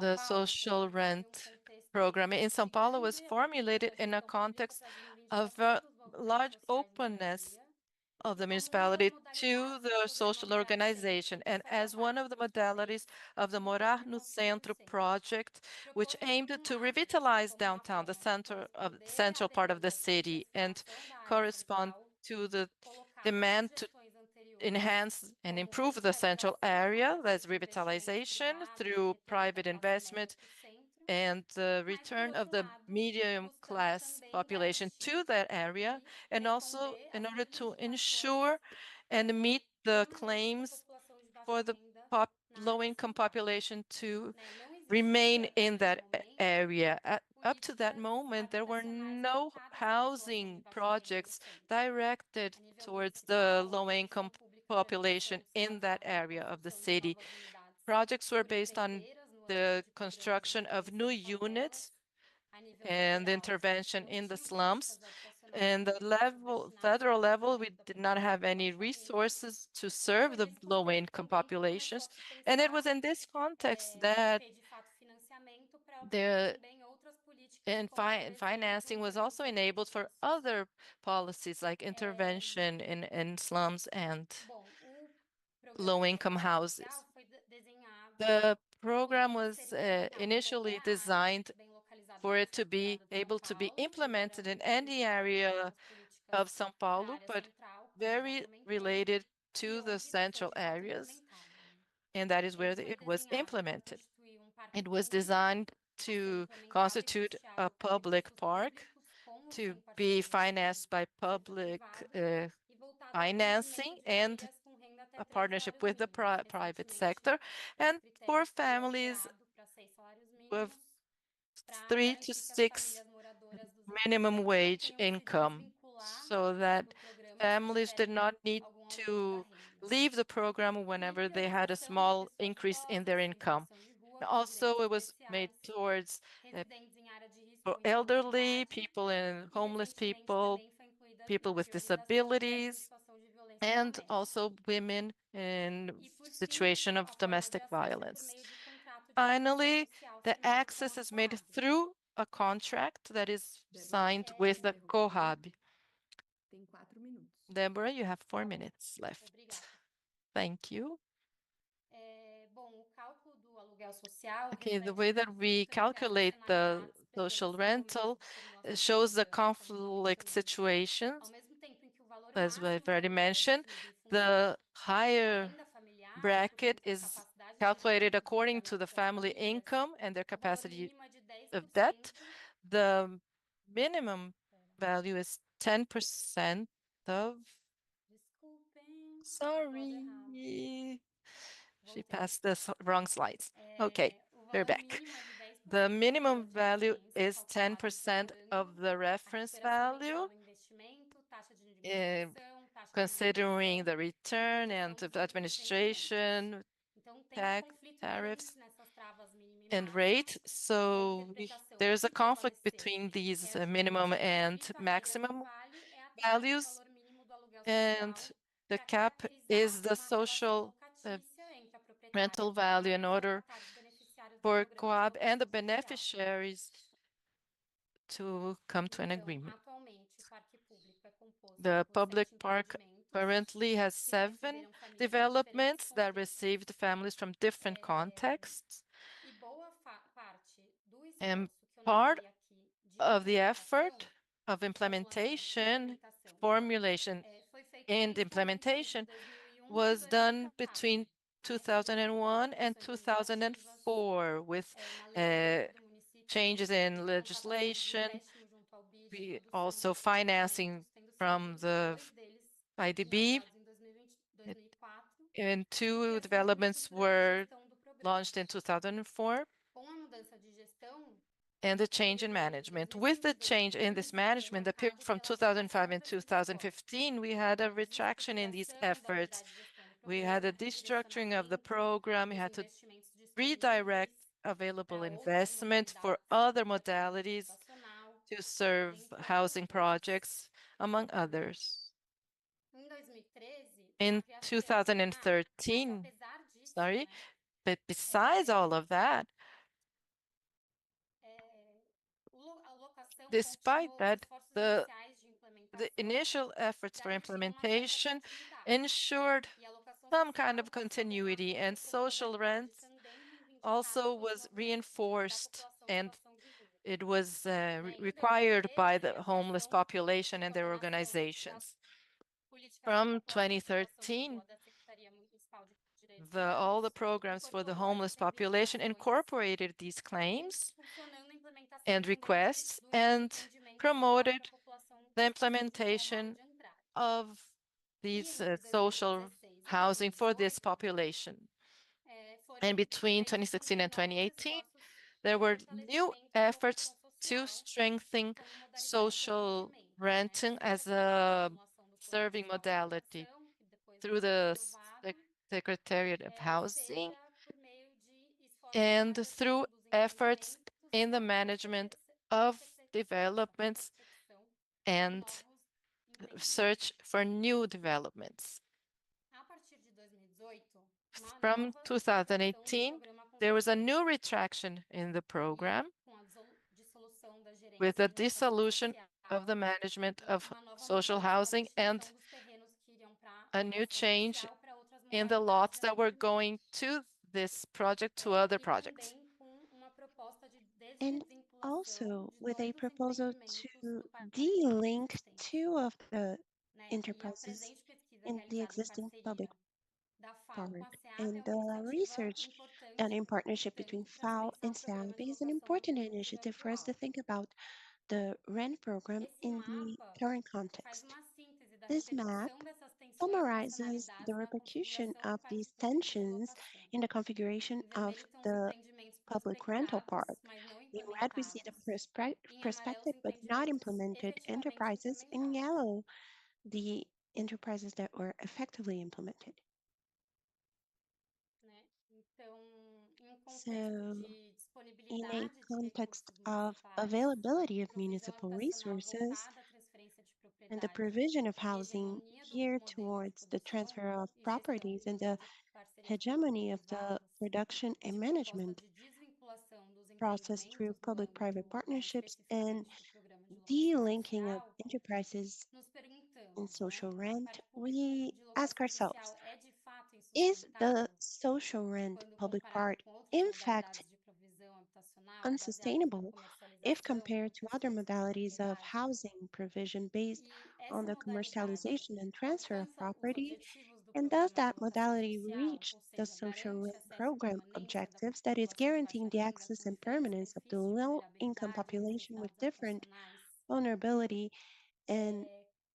The social rent program in São Paulo was formulated in a context of a large openness of the municipality to the social organization and as one of the modalities of the Morar no Centro project, which aimed to revitalize downtown, the central part of the city, and correspond to the demand to enhance and improve the central area, that's revitalization through private investment and the return of the medium class population to that area, and also in order to ensure and meet the claims for the low-income population to remain in that area. Up to that moment, there were no housing projects directed towards the low-income population in that area of the city. Projects were based on the construction of new units and intervention in the slums. And the federal level, we did not have any resources to serve the low-income populations. And it was in this context that financing was also enabled for other policies like intervention in slums and low-income houses. The program was initially designed for it to be able to be implemented in any area of São Paulo, but very related to the central areas, and that is where it was implemented. It was designed to constitute a public park, to be financed by public financing and a partnership with the private sector, and for families with 3 to 6 minimum wage income, so that families did not need to leave the program whenever they had a small increase in their income. Also, it was made towards elderly people and homeless people, people with disabilities, and also women in situation of domestic violence. Finally, the access is made through a contract that is signed with the COHAB. Deborah, you have 4 minutes left. Thank you. Okay, the way that we calculate the social rental shows the conflict situations. As we've already mentioned, the higher bracket is calculated according to the family income and their capacity of debt. The minimum value is 10% of... Sorry, she passed the wrong slides. Okay, we're back. the minimum value is 10% of the reference value, considering the return and the administration, tax, tariffs, and rate. So there's a conflict between these minimum and maximum values, and the cap is the social rental value in order for Coab and the beneficiaries to come to an agreement. The public park currently has 7 developments that received families from different contexts. And part of the effort of implementation, formulation, and implementation was done between 2001 and 2004 with changes in legislation, also financing from the IDB. And 2 developments were launched in 2004. And the change in management. With the change in this management, the period from 2005 and 2015, we had a retraction in these efforts. We had a destructuring of the program. We had to redirect available investment for other modalities to serve housing projects, among others. In 2013, but besides all of that, despite that, the initial efforts for implementation ensured some kind of continuity, and social rent also was reinforced, and it was required by the homeless population and their organizations. From 2013, all the programs for the homeless population incorporated these claims and requests and promoted the implementation of these social housing for this population. And between 2016 and 2018, there were new efforts to strengthen social renting as a serving modality through the Secretariat of Housing and through efforts in the management of developments and search for new developments. From 2018, there was a new retraction in the program with a dissolution of the management of social housing and a new change in the lots that were going to this project to other projects. And also with a proposal to de-link 2 of the enterprises in the existing public park. And the research done in partnership between FAO and SAB is an important initiative for us to think about the REN program in the current context. This map summarizes the repercussion of these tensions in the configuration of the public rental park. In red, we see the prospective but not implemented enterprises. In yellow, the enterprises that were effectively implemented. So, in a context of availability of municipal resources and the provision of housing geared towards the transfer of properties and the hegemony of the production and management process through public-private partnerships and de-linking of enterprises in social rent, we ask ourselves, is the social rent public part in fact unsustainable if compared to other modalities of housing provision based on the commercialization and transfer of property? And does that modality reach the social rent program objectives, that is, guaranteeing the access and permanence of the low-income population with different vulnerability and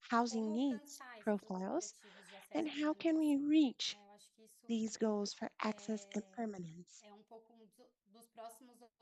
housing needs profiles? And how can we reach these goals for access and permanence?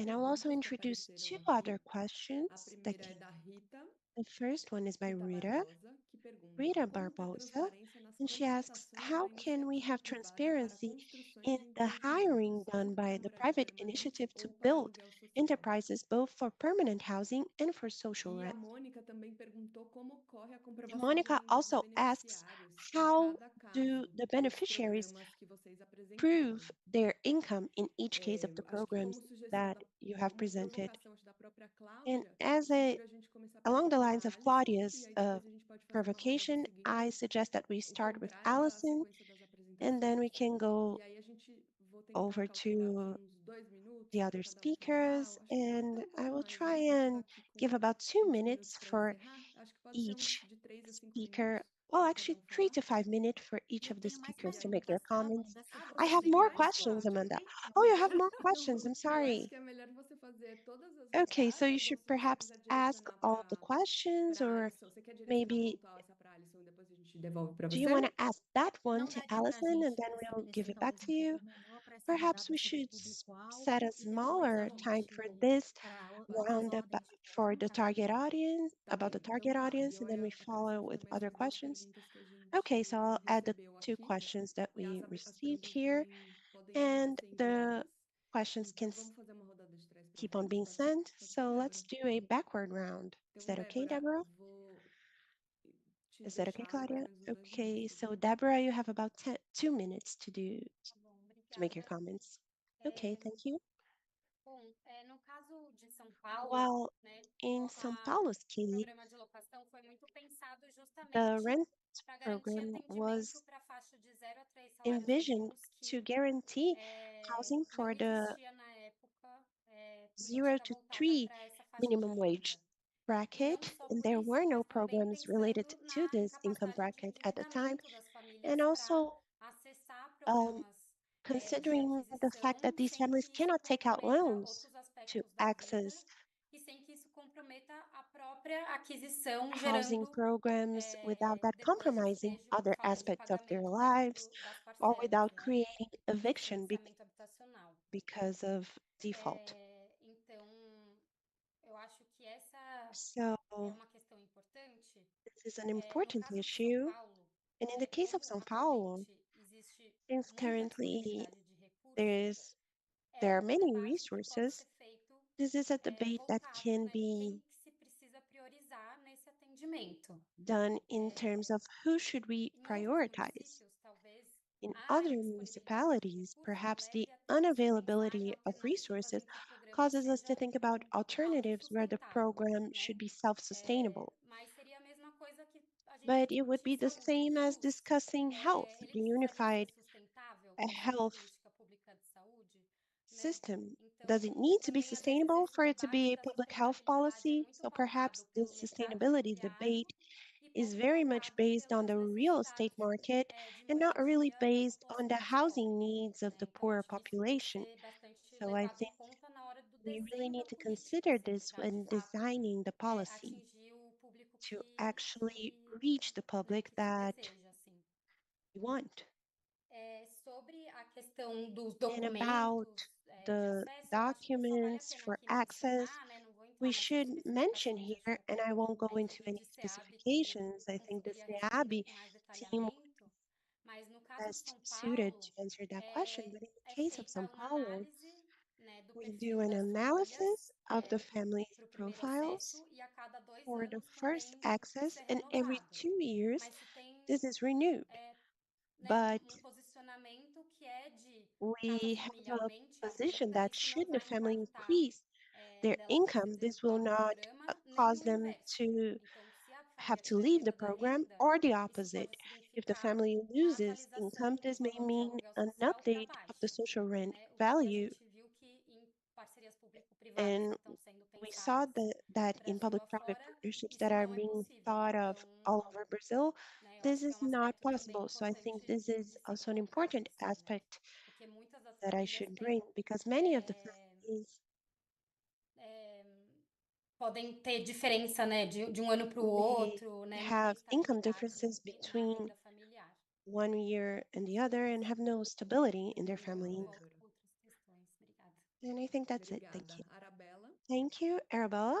And I'll also introduce two other questions that came. The first one is by Rita Barbosa. And she asks, how can we have transparency in the hiring done by the private initiative to build enterprises both for permanent housing and for social E a rent? Mônica também perguntou como ocorre a And comprovação de Monica renda dos also asks, beneficiários em how cada do caso the dos beneficiaries programas que vocês apresentaram. prove their income in each case of the Acho que como programs sugestão that you have como presented? provocação acho da própria And Cláudia, as sugiro a gente começar pela along the sua lines of análise e Claudia's aí depois a gente pode fazer uma rodada provocation, I seguinte, suggest that we o start with contrário da Allison, sequência das and then apresentações. we can go E aí a gente vou tentar over calcular to aqui uns 2 minutos the para other cada um falar. speakers, Acho que até and um I pouco will mais, try né? A gente está and aqui com give about 2 minutes 20 minutos para for encerrar. Acho que pode ser uns each de 3 a 5 speaker. minutos Well, para cada actually, um 3 to 5 minutes for each Eu of the tenho mais speakers E to aí, make their perguntas, tá? comments. Da I você have tem sequência, more mais, questions, Cláudia? Amanda. Oh, you então. have more questions. I'm Eu acho sorry. que é melhor você fazer todas as Okay, so you rodadas ou should se você perhaps quiser ask direcionar all the questions, para or Alisson. Você quer direcionar maybe pontual essa para Alisson e depois a gente devolve para do you você? want to ask that one Não to daria para a Allison and gente then we'll give estabelecer it back talvez to um you? tempo menor para essa Perhaps rodada we sobre should público-alvo set a e depois a smaller time gente for this para as round ordens de for the pergunta. target audience, Tá about bem, the então target tá. E audience, eu and then we follow acrescento with também other essas duas questions. perguntas que a gente Okay, so I'll add the recebeu 2 aqui. questions that E we as received perguntas here, podem ainda and ser the enviadas. questions can Então vamos fazer uma rodada de trás para keep on frente, being pode ser? sent. Pode ser, So let's Débora? do a backward round. Is Então, that okay, Débora, Deborah? vou te Is that okay, deixar mais ou Claudia? menos uns 2 minutos, Okay, tá so bom? Deborah, you have about 2 minutes to Tá bom, make your obrigada. comments. Okay, thank you. Bom, no caso de São Paulo, Well, né, in São Paulo's o case, programa de locação foi muito pensado the justamente rent para garantir program atendimento was para a faixa de 0 a 3 salários envisioned mínimos to que guarantee housing não for the existia na época zero política to voltada three para essa faixa de minimum wage renda. E não bracket, só and por there isso, were no mas também programs related pensando to na this income incapacidade de bracket at the time, endividamento das and famílias para also acessar um, programas de considering the fact that aquisição these sem families que isso cannot take out comprometa loans outros to aspectos da vida access e sem que isso comprometa a própria aquisição, housing gerando programs without that depois compromising despejo por other falta de aspects of their pagamento lives das or parcelas, without né, creating do eviction financiamento habitacional. because of default. Então, eu acho que essa So é uma questão importante. this is an No important caso de São issue. Paulo, And in the case of como São Paulo, atualmente existe since muita currently disponibilidade de there recurso, is é there are um many debate que pode resources, ser feito this is a debate that voltado, can né, em quem be que se precisa priorizar nesse atendimento. done in terms of who should we Em outros prioritize. municípios, talvez In a other indisponibilidade de municipalities, recursos perhaps the leve até a se pensar em unavailability of alternativas resources em que o programa causes us to seja think about alternatives where the autossustentável, program né? should be self-sustainable. Mas seria a mesma coisa que a gente But it would discutir be the saúde. same O as SUS, discussing health, ele the precisaria ser unified sustentável para ser uma health política pública de saúde, né? system. Então, Does it need to be também às vezes sustainable esse for it to be debate a da public health sustentabilidade é policy? muito So perhaps pautado this pelo mercado sustainability imobiliário debate e is pouco very much pautado based on pelas the real estate necessidades market de and not really moradia da based on população the mais housing pobre, needs of né? the Então, poorer acho que isso tem que population. ser bastante So I levado em think conta na hora do we really desenho da need to política, consider assim, this para de when fato designing the policy atingir o público to actually reach the né, public que se that deseja, assim. we want. Sobre a questão dos And about documentos de the acesso, eu acho que só vale a documents pena for aqui access, mencionar, né? Não vou entrar we nessas should mention especificações, acho here, que and I won't go a into equipe any de SEAB que specifications. I think the conseguiria responder SEAB com mais team detalhamento, mas no caso de best São suited Paulo, to answer that question. But in the case of feita São uma Paulo, análise, né, do we do perfil an das analysis famílias of the family's para o primeiro profiles acesso e a cada 2 for the anos first também access, ser and every renovado. 2 years, Mas se tem this is renewed. né, But posicionamento que de caso a we família have a aumente a position renda, that isso não should the vai family impactar increase their dela income, this will participar do not programa, nem cause o them inverso. to Então, se a have família to tiver leave the perda da program, renda, or the isso opposite. pode If the significar family a loses income, atualização do this may valor de mean aluguel an social para update of the baixo, social rent né? O que a value. gente viu que em parcerias público-privadas And que estão sendo we saw pensadas that in Brasil public-private afora, partnerships that isso are não é being possível. thought of Então, all over Brazil, eu this acho que é is um not aspecto também possible. So I think importante this is de se also an colocar, important assim, né? aspect Porque muitas das that I famílias should têm bring, because many of the families podem ter diferença, né, de um ano para o may outro, né, não tem have income estabilidade differences na between renda familiar. one year and the other and have no stability in their family Eu income. volto com outras questões. Obrigada. And I think that's it. Thank you. Arabella. Thank you, Arabella.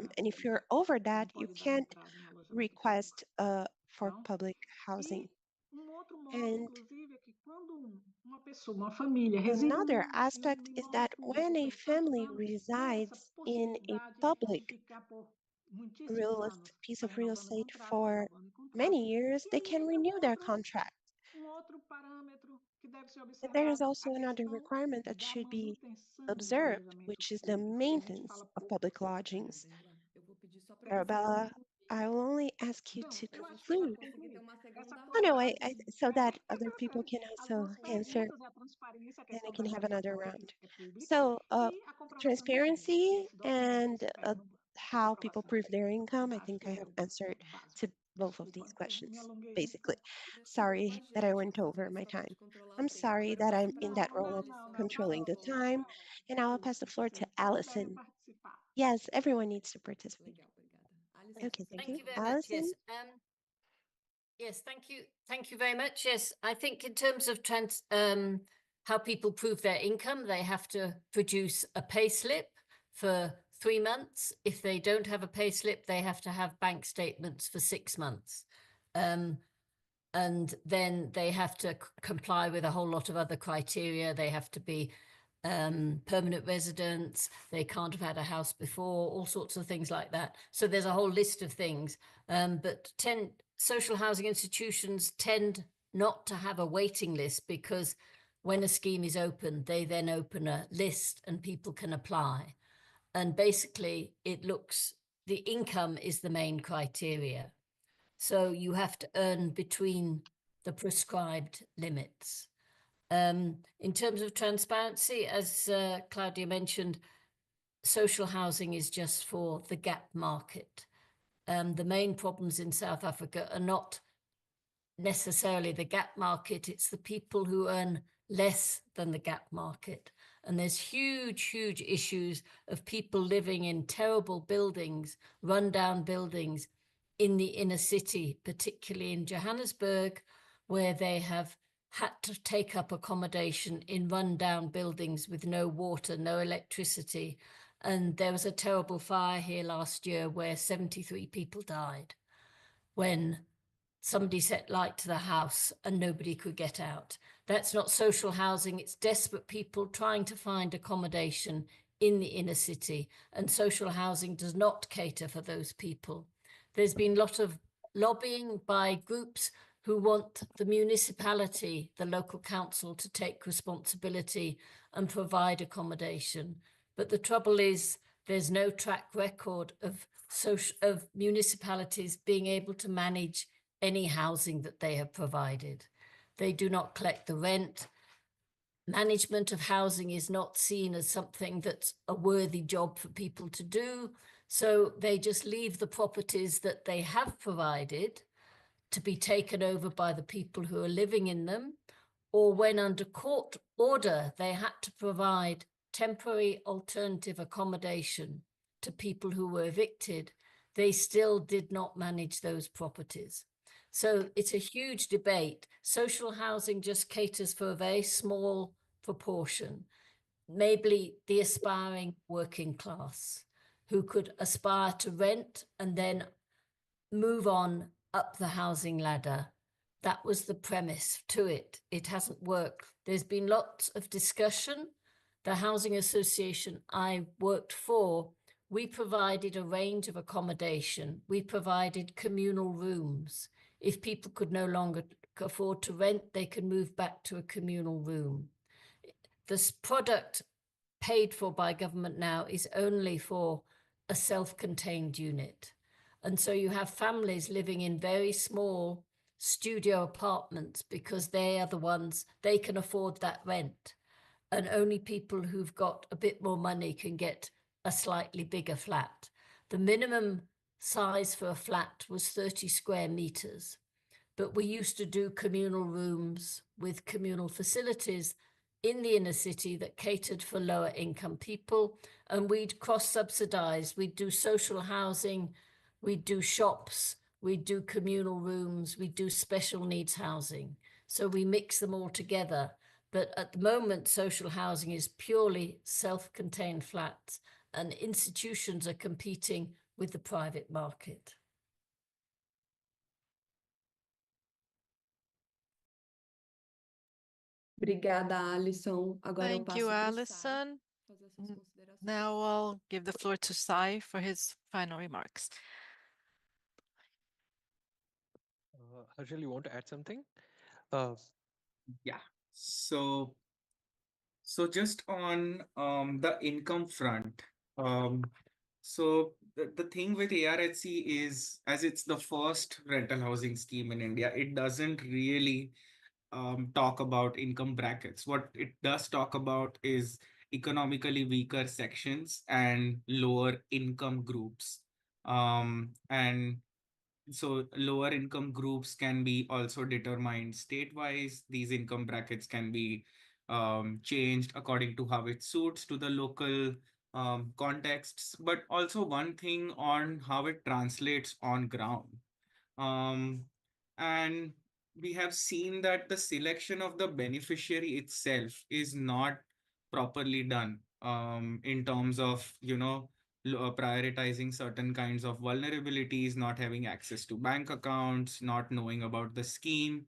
And if you're over that, you can't request for public housing. And Another aspect is that when a family resides in a public piece of real estate for many years, they can renew their contract. And there is also another requirement that should be observed, which is the maintenance of public lodgings. Arabella, I will only ask you to conclude. Oh, no, so that other people can also answer and I can have another round. So, transparency and how people prove their income, I think I have answered to both of these questions, basically. Sorry that I went over my time. I'm sorry that I'm in that role of controlling the time. And I will pass the floor to Allison. Yes, everyone needs to participate. Okay, thank you. very Allison? much. Yes, thank you. Thank you very much. Yes, I think in terms of how people prove their income, they have to produce a pay slip for 3 months. If they don't have a pay slip, they have to have bank statements for 6 months. And then they have to comply with a whole lot of other criteria. They have to be permanent residents. They can't have had a house before, all sorts of things like that. So there's a whole list of things. But social housing institutions tend not to have a waiting list because when a scheme is open, they then open a list and people can apply. And basically the income is the main criteria. So you have to earn between the prescribed limits. In terms of transparency, as Claudia mentioned, social housing is just for the gap market. The main problems in South Africa are not necessarily the gap market, it's the people who earn less than the gap market. And there's huge issues of people living in terrible buildings, rundown buildings in the inner city, particularly in Johannesburg, where they have had to take up accommodation in rundown buildings with no water, no electricity. And there was a terrible fire here last year where 73 people died when somebody set light to the house and nobody could get out. That's not social housing. It's desperate people trying to find accommodation in the inner city, and social housing does not cater for those people. There's been a lot of lobbying by groups who want the municipality, the local council, to take responsibility and provide accommodation. But the trouble is there's no track record of municipalities being able to manage any housing that they have provided. They do not collect the rent. Management of housing is not seen as something that's a worthy job for people to do. So they just leave the properties that they have provided to be taken over by the people who are living in them, or when under court order, they had to provide temporary alternative accommodation to people who were evicted, they still did not manage those properties. So it's a huge debate. Social housing just caters for a very small proportion, maybe the aspiring working class who could aspire to rent and then move on up the housing ladder. That was the premise to it. It hasn't worked. There's been lots of discussion. The housing association I worked for, we provided a range of accommodation. We provided communal rooms. If people could no longer afford to rent, they can move back to a communal room. This product paid for by government now is only for a self-contained unit. And so you have families living in very small studio apartments because they are the ones, they can afford that rent. And only people who've got a bit more money can get a slightly bigger flat. The minimum size for a flat was 30 square meters. But we used to do communal rooms with communal facilities in the inner city that catered for lower income people. And we'd cross-subsidize, we'd do social housing, we'd do shops, we'd do communal rooms, we'd do special needs housing. So we mix them all together. But at the moment, social housing is purely self-contained flats, and institutions are competing with the private market. Obrigada, Alisson. Agora eu Thank you, passo para o Alison. fazer suas considerações. Now I'll give the floor to Sai for his final remarks. Harshal, you want to add something? Yeah. So just on the income front, so the thing with ARHC is, as it's the first rental housing scheme in India, it doesn't really talk about income brackets. What it does talk about is economically weaker sections and lower income groups. And so lower income groups can be also determined state-wise. These income brackets can be changed according to how it suits to the local contexts, but also one thing on how it translates on ground. And we have seen that the selection of the beneficiary itself is not properly done in terms of, prioritizing certain kinds of vulnerabilities, not having access to bank accounts, not knowing about the scheme.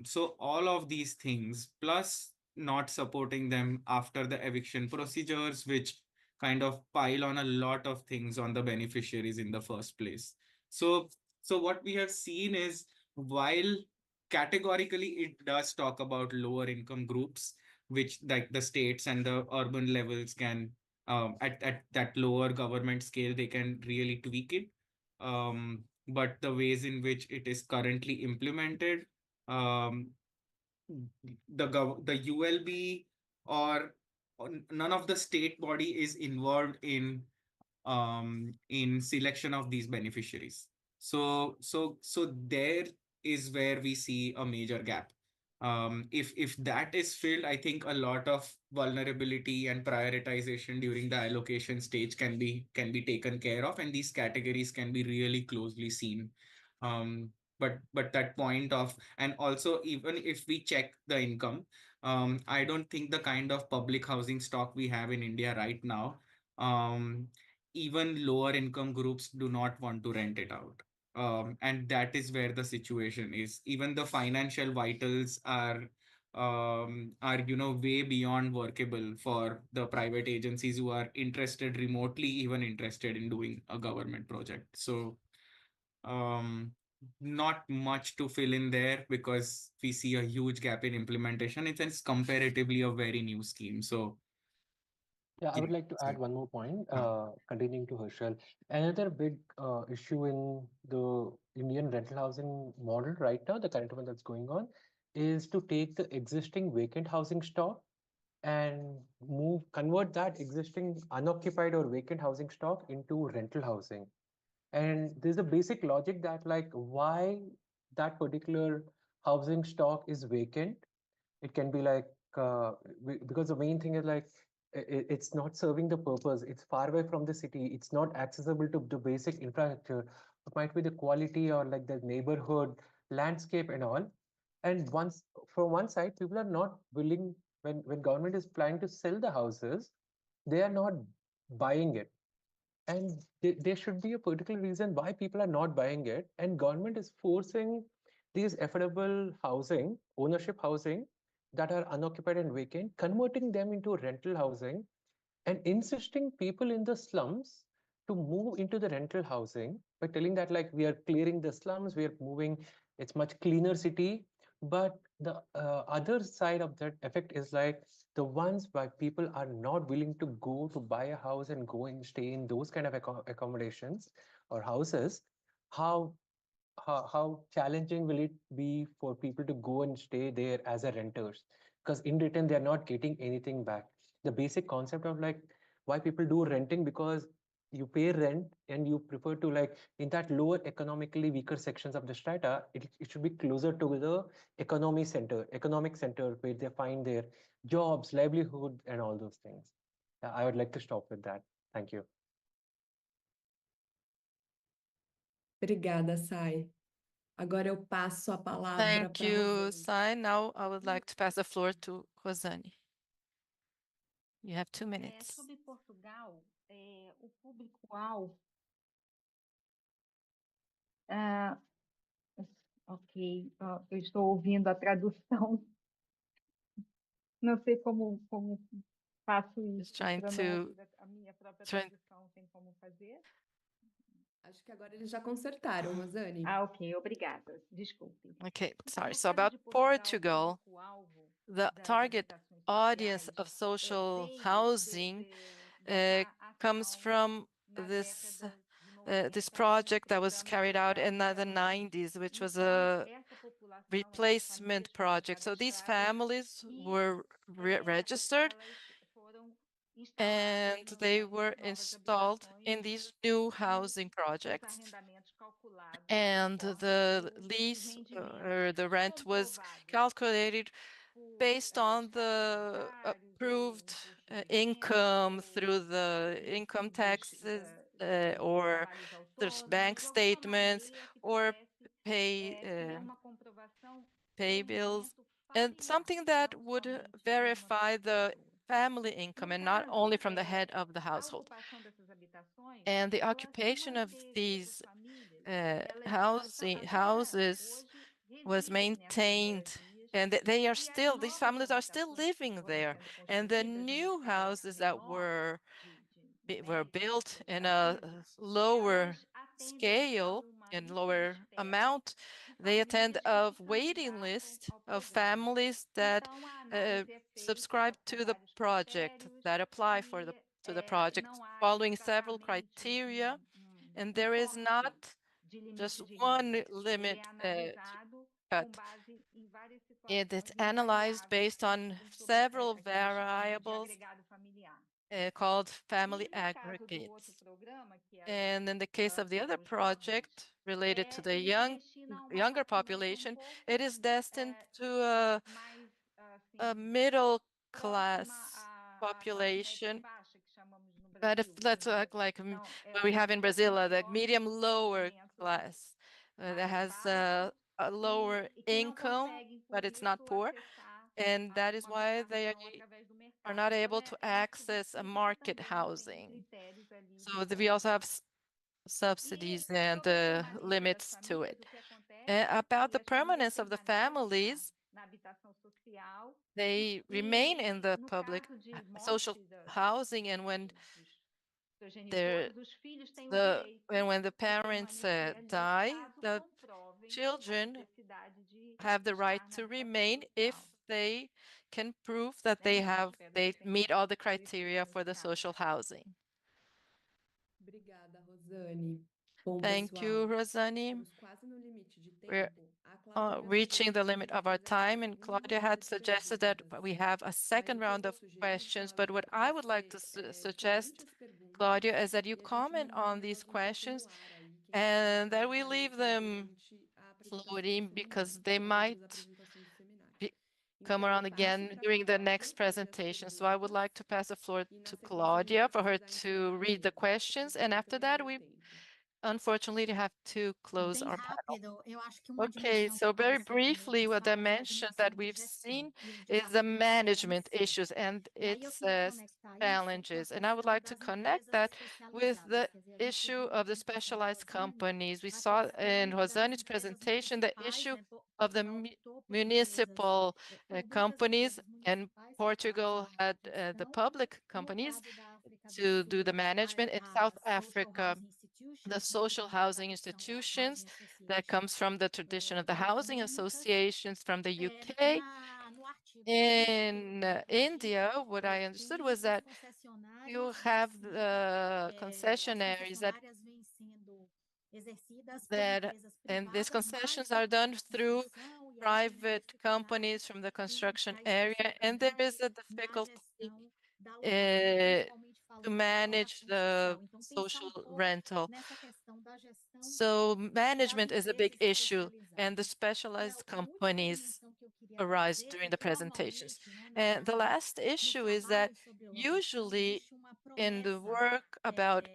So all of these things, plus not supporting them after the eviction procedures, which kind of pile on a lot of things on the beneficiaries in the first place. So what we have seen is, while categorically it does talk about lower income groups, which like the states and the urban levels can, at that lower government scale, they can really tweak it. But the ways in which it is currently implemented, the ULB or none of the state body is involved in selection of these beneficiaries. So there is where we see a major gap. If that is filled, I think a lot of vulnerability and prioritization during the allocation stage can be taken care of, and these categories can be really closely seen. But that point of, and also even if we check the income, I don't think the kind of public housing stock we have in India right now, even lower income groups do not want to rent it out. And that is where the situation is. Even the financial vitals are way beyond workable for the private agencies who are interested remotely, even interested in doing a government project. So not much to fill in there because we see a huge gap in implementation. It's comparatively a very new scheme. So yeah, I would like to add one more point, continuing to Herschel. Another big issue in the Indian rental housing model right now, the current one that's going on, is to take the existing vacant housing stock and convert that existing unoccupied or vacant housing stock into rental housing. And there's a basic logic that like why that particular housing stock is vacant. It can be like because the main thing is like it's not serving the purpose. It's far away from the city. It's not accessible to the basic infrastructure. It might be the quality or like the neighborhood landscape and all. And once from one side, people are not willing when government is planning to sell the houses, they are not buying it. And there should be a particular reason why people are not buying it, and government is forcing these affordable housing, ownership housing that are unoccupied and vacant, converting them into rental housing and insisting people in the slums to move into the rental housing by telling that like we are clearing the slums, we are moving, it's much cleaner city. But the other side of that effect is like the ones why people are not willing to go to buy a house and go and stay in those kind of accommodations or houses. How challenging will it be for people to go and stay there as a renters, because in return they're not getting anything back. The basic concept of like why people do renting, because you pay rent and you prefer to like in that lower economically weaker sections of the strata, it should be closer to the economic center where they find their jobs, livelihood and all those things. I would like to stop with that. Thank you. Obrigada, Sai. Agora eu passo a palavra Thank para you, Sai. Now I would like to pass the floor to Rosane. You have 2 minutes. Sobre Portugal, o público-alvo. Ok, eu estou ouvindo a tradução Não sei como faço isso. trying Para não to ouvir a minha própria trying tradução, tem como fazer? Acho que agora eles já consertaram, Rosane. Ah, ok, obrigada. Desculpe. Okay, sorry. No So caso about de Portugal, o público-alvo the das target habitações audience sociais of social veio housing dessa comes ação from na this década de 90, this com um project that was programa carried out in the chamado Aluguel. 90s, which was Então, a essa população, essas replacement famílias foram project. So these cadastradas families e were registered elas foram instaladas and they were nessas novas installed in habitações these new e housing os projects. arrendamentos calculados And conforme the lease rendimento or the rent was comprovado calculated por based on descargos the bancários ou approved imposto de renda income ou through the income recibos taxes de or trabalhos there's autônomos, bank de alguma statements maneira que or pudesse pay ter uma comprovação pay do bills rendimento and familiar, something that não would somente de uma verify the pessoa. family income No and not caso, only from the head of the a household. ocupação dessas habitações, And the ela se occupation of manteve, essas these famílias, elas estão houses hoje was residem nessas maintained, moradias and they are e as still, these novas families are still habitações que living foram there. sendo And the construídas numa new escala houses that menor, were média, built in nos a países, lower elas atendem a scale uma and lista de lower espera amount, de they attend famílias que a se waiting candidatam list ao of programa. families that Então, a uh, análise é subscribe feita com to the vários project, critérios that apply e to the project, não há following several exatamente criteria, and um there is not corte de limite just de one renda. Ele limit é analisado cut. com base em várias It's situações e analyzed variáveis based on sobre several que a gente chama de variables agregado familiar. called family E no caso do outro aggregates. programa, que And in the case of the other para os jovens, project related to the ele se destina a uma younger classe média population, it is destined to mais a assim, middle próxima class à classe média population. baixa, que chamamos no But if Brasil. let's Entendeu? like Então, what we have um in pouco Brazil, the maior medium do que o lower segmento class that mais has baixo a lower e que não income, conseguem, por but it's not isso, poor. acessar And that is uma why they habitação através do are mercado. not Então, able to é um access a subsídio que market também tem housing. critérios ali de So we also corte. have subsidies and Sobre a permanência das limits to famílias, it. o que acontece é About que the as famílias permanence of the permanecem families, na habitação social they remain e, in the no public caso de social morte housing, and when dos they're progenitores, os filhos têm o the direito and when the de parents permanecer ali, die, caso the comprovem a children necessidade de have the right estar na to habitação remain if social. they can prove that Né? Espero they que meet tenha all the esclarecido criteria for nesse the caso. social housing. Obrigada, Rosane. Bom, Thank you, pessoal, Rosani. estamos quase no limite de We're tempo. A Cláudia me reaching the sugeriu que a limit gente of our fizesse uma time, and segunda Claudia rodada had de suggested that perguntas. we have a E aí, second o que eu round vou of sugerir questions. são But what I would like to suggest, diferentes perguntas Claudia, is that you e a gente comment on mantém these elas um pouco no questions ar aí. Quem and sabe that we fazer leave isso them durante a apresentação do floating because seminário, they das might outras apresentações do seminário. come Então, eu around passo again para a during the Cláudia next fazer as presentation. So I would perguntas like to pass the floor e, na to sequência, a gente Claudia vai for her precisar to encerrar a read the mesa, questions. And porque after senão não that, dá we tempo. unfortunately have to close Bem our panel. rápido, eu acho que uma Okay, dimensão que so very pode ser também briefly, what I pensada é a mentioned that dimensão de we've gestão seen e os is the desafios em management si. issues and E aí eu its queria conectar isso com a challenges. And I would questão like to das connect empresas that with especializadas. the Quer dizer, a gente issue viu na of the apresentação da specialized Rosane companies. We a saw in questão das Rosani's empresas presentation the municipais, issue né? of the Portugal optou por empresas municipal públicas, companies, empresas and municipais focadas Portugal na had the gestão. public E no companies caso da África do to do the Sul, management. In South as social Africa, housing the institutions, né, que social vem da housing tradição da institutions housing that associations comes from the tradition of the housing britânicas. associations from the UK. No artigo 5 In do India, registro, what I understood was os that you concessionários have vêm the as concessionaires concessionárias vêm sendo exercidas por that empresas and these privadas, mais concessions na are área done da through construção, e aí vem a private dificuldade companies from the de construction para area, and there especificação is a na difficulty gestão da alocação, uh, principalmente to falando da manage alocação the social. Então, pensar social um pouco rental. nessa questão da gestão So das management is a big empresas issue, and the especializadas. E a specialized última companies dimensão que eu queria arise trazer during é the que presentations. normalmente, né, And the last nos issue is that trabalhos sobre locação usually existe uma in the promessa work about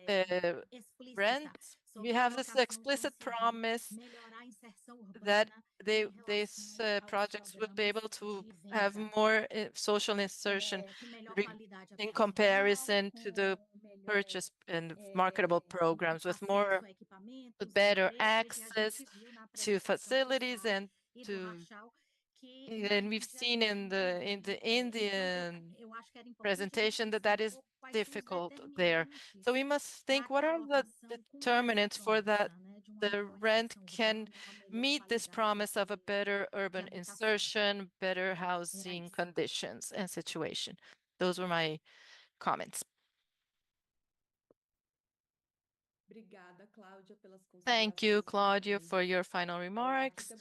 explícita rents, we sobre a have this alocação que explicit conseguir promise melhorar a inserção that urbana em these relação aos projects will be programas able to de have venda more social insertion com melhor re- qualidade in habitacional, comparison to the com melhor purchase and marketable programs with acesso more a equipamentos, a with better empresas, e a access gente viu na to apresentação do facilities Sal and e do to Rachel And we've seen in the Indian presentation that that is difficult there. So we must think what are the determinants for that the rent can meet this promise of a better urban insertion, better housing conditions and situation. Those were my comments. Thank you, Claudia, for your final remarks.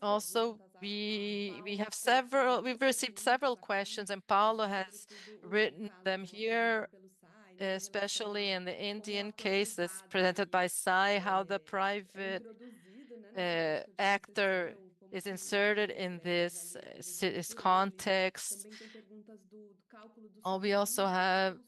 Also, we've received several questions, and Paulo has written them here, especially in the Indian case that's presented by Sai, how the private actor is inserted in this context. We also have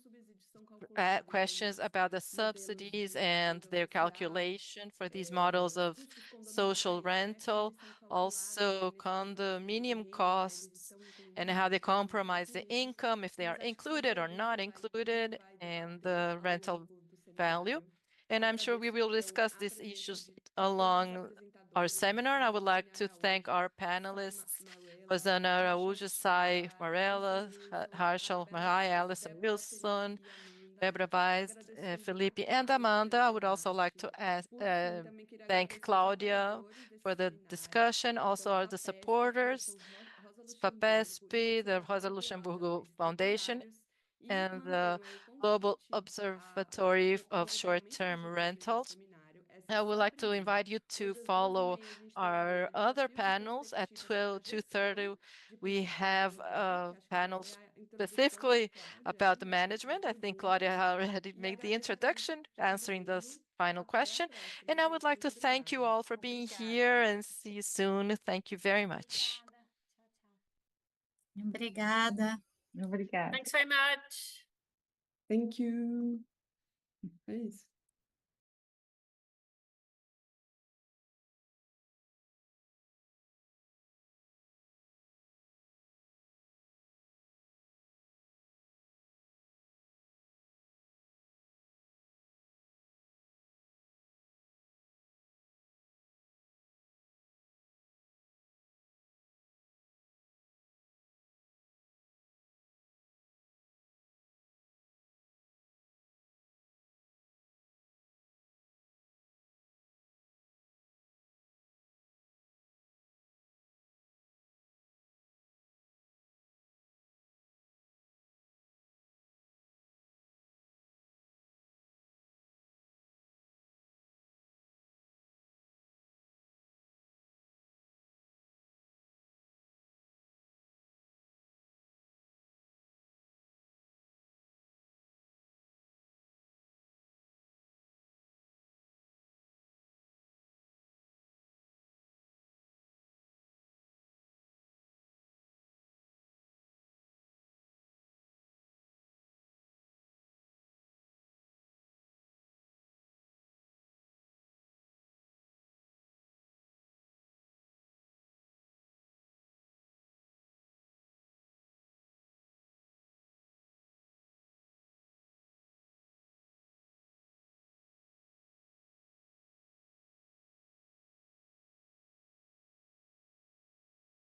questions about the subsidies and their calculation for these models of social rental, also condominium costs and how they compromise the income, if they are included or not included, and the rental value. And I'm sure we will discuss these issues along our seminar. I would like to thank our panelists, Rosana Araújo, Sai Varela, Harshal Mahai, Alison Wilson, Debra Weiss, Felipe, and Amanda. I would also like to thank Claudia for the discussion, also the supporters, FAPESP, the Rosa Luxemburgo Foundation, and the Global Observatory of Short-Term Rentals. I would like to invite you to follow our other panels at 2:30. We have panels specifically about the management. I think Claudia already made the introduction, answering this final question. And I would like to thank you all for being here and see you soon. Thank you very much. Obrigada. Thanks very much. Thank you. É isso.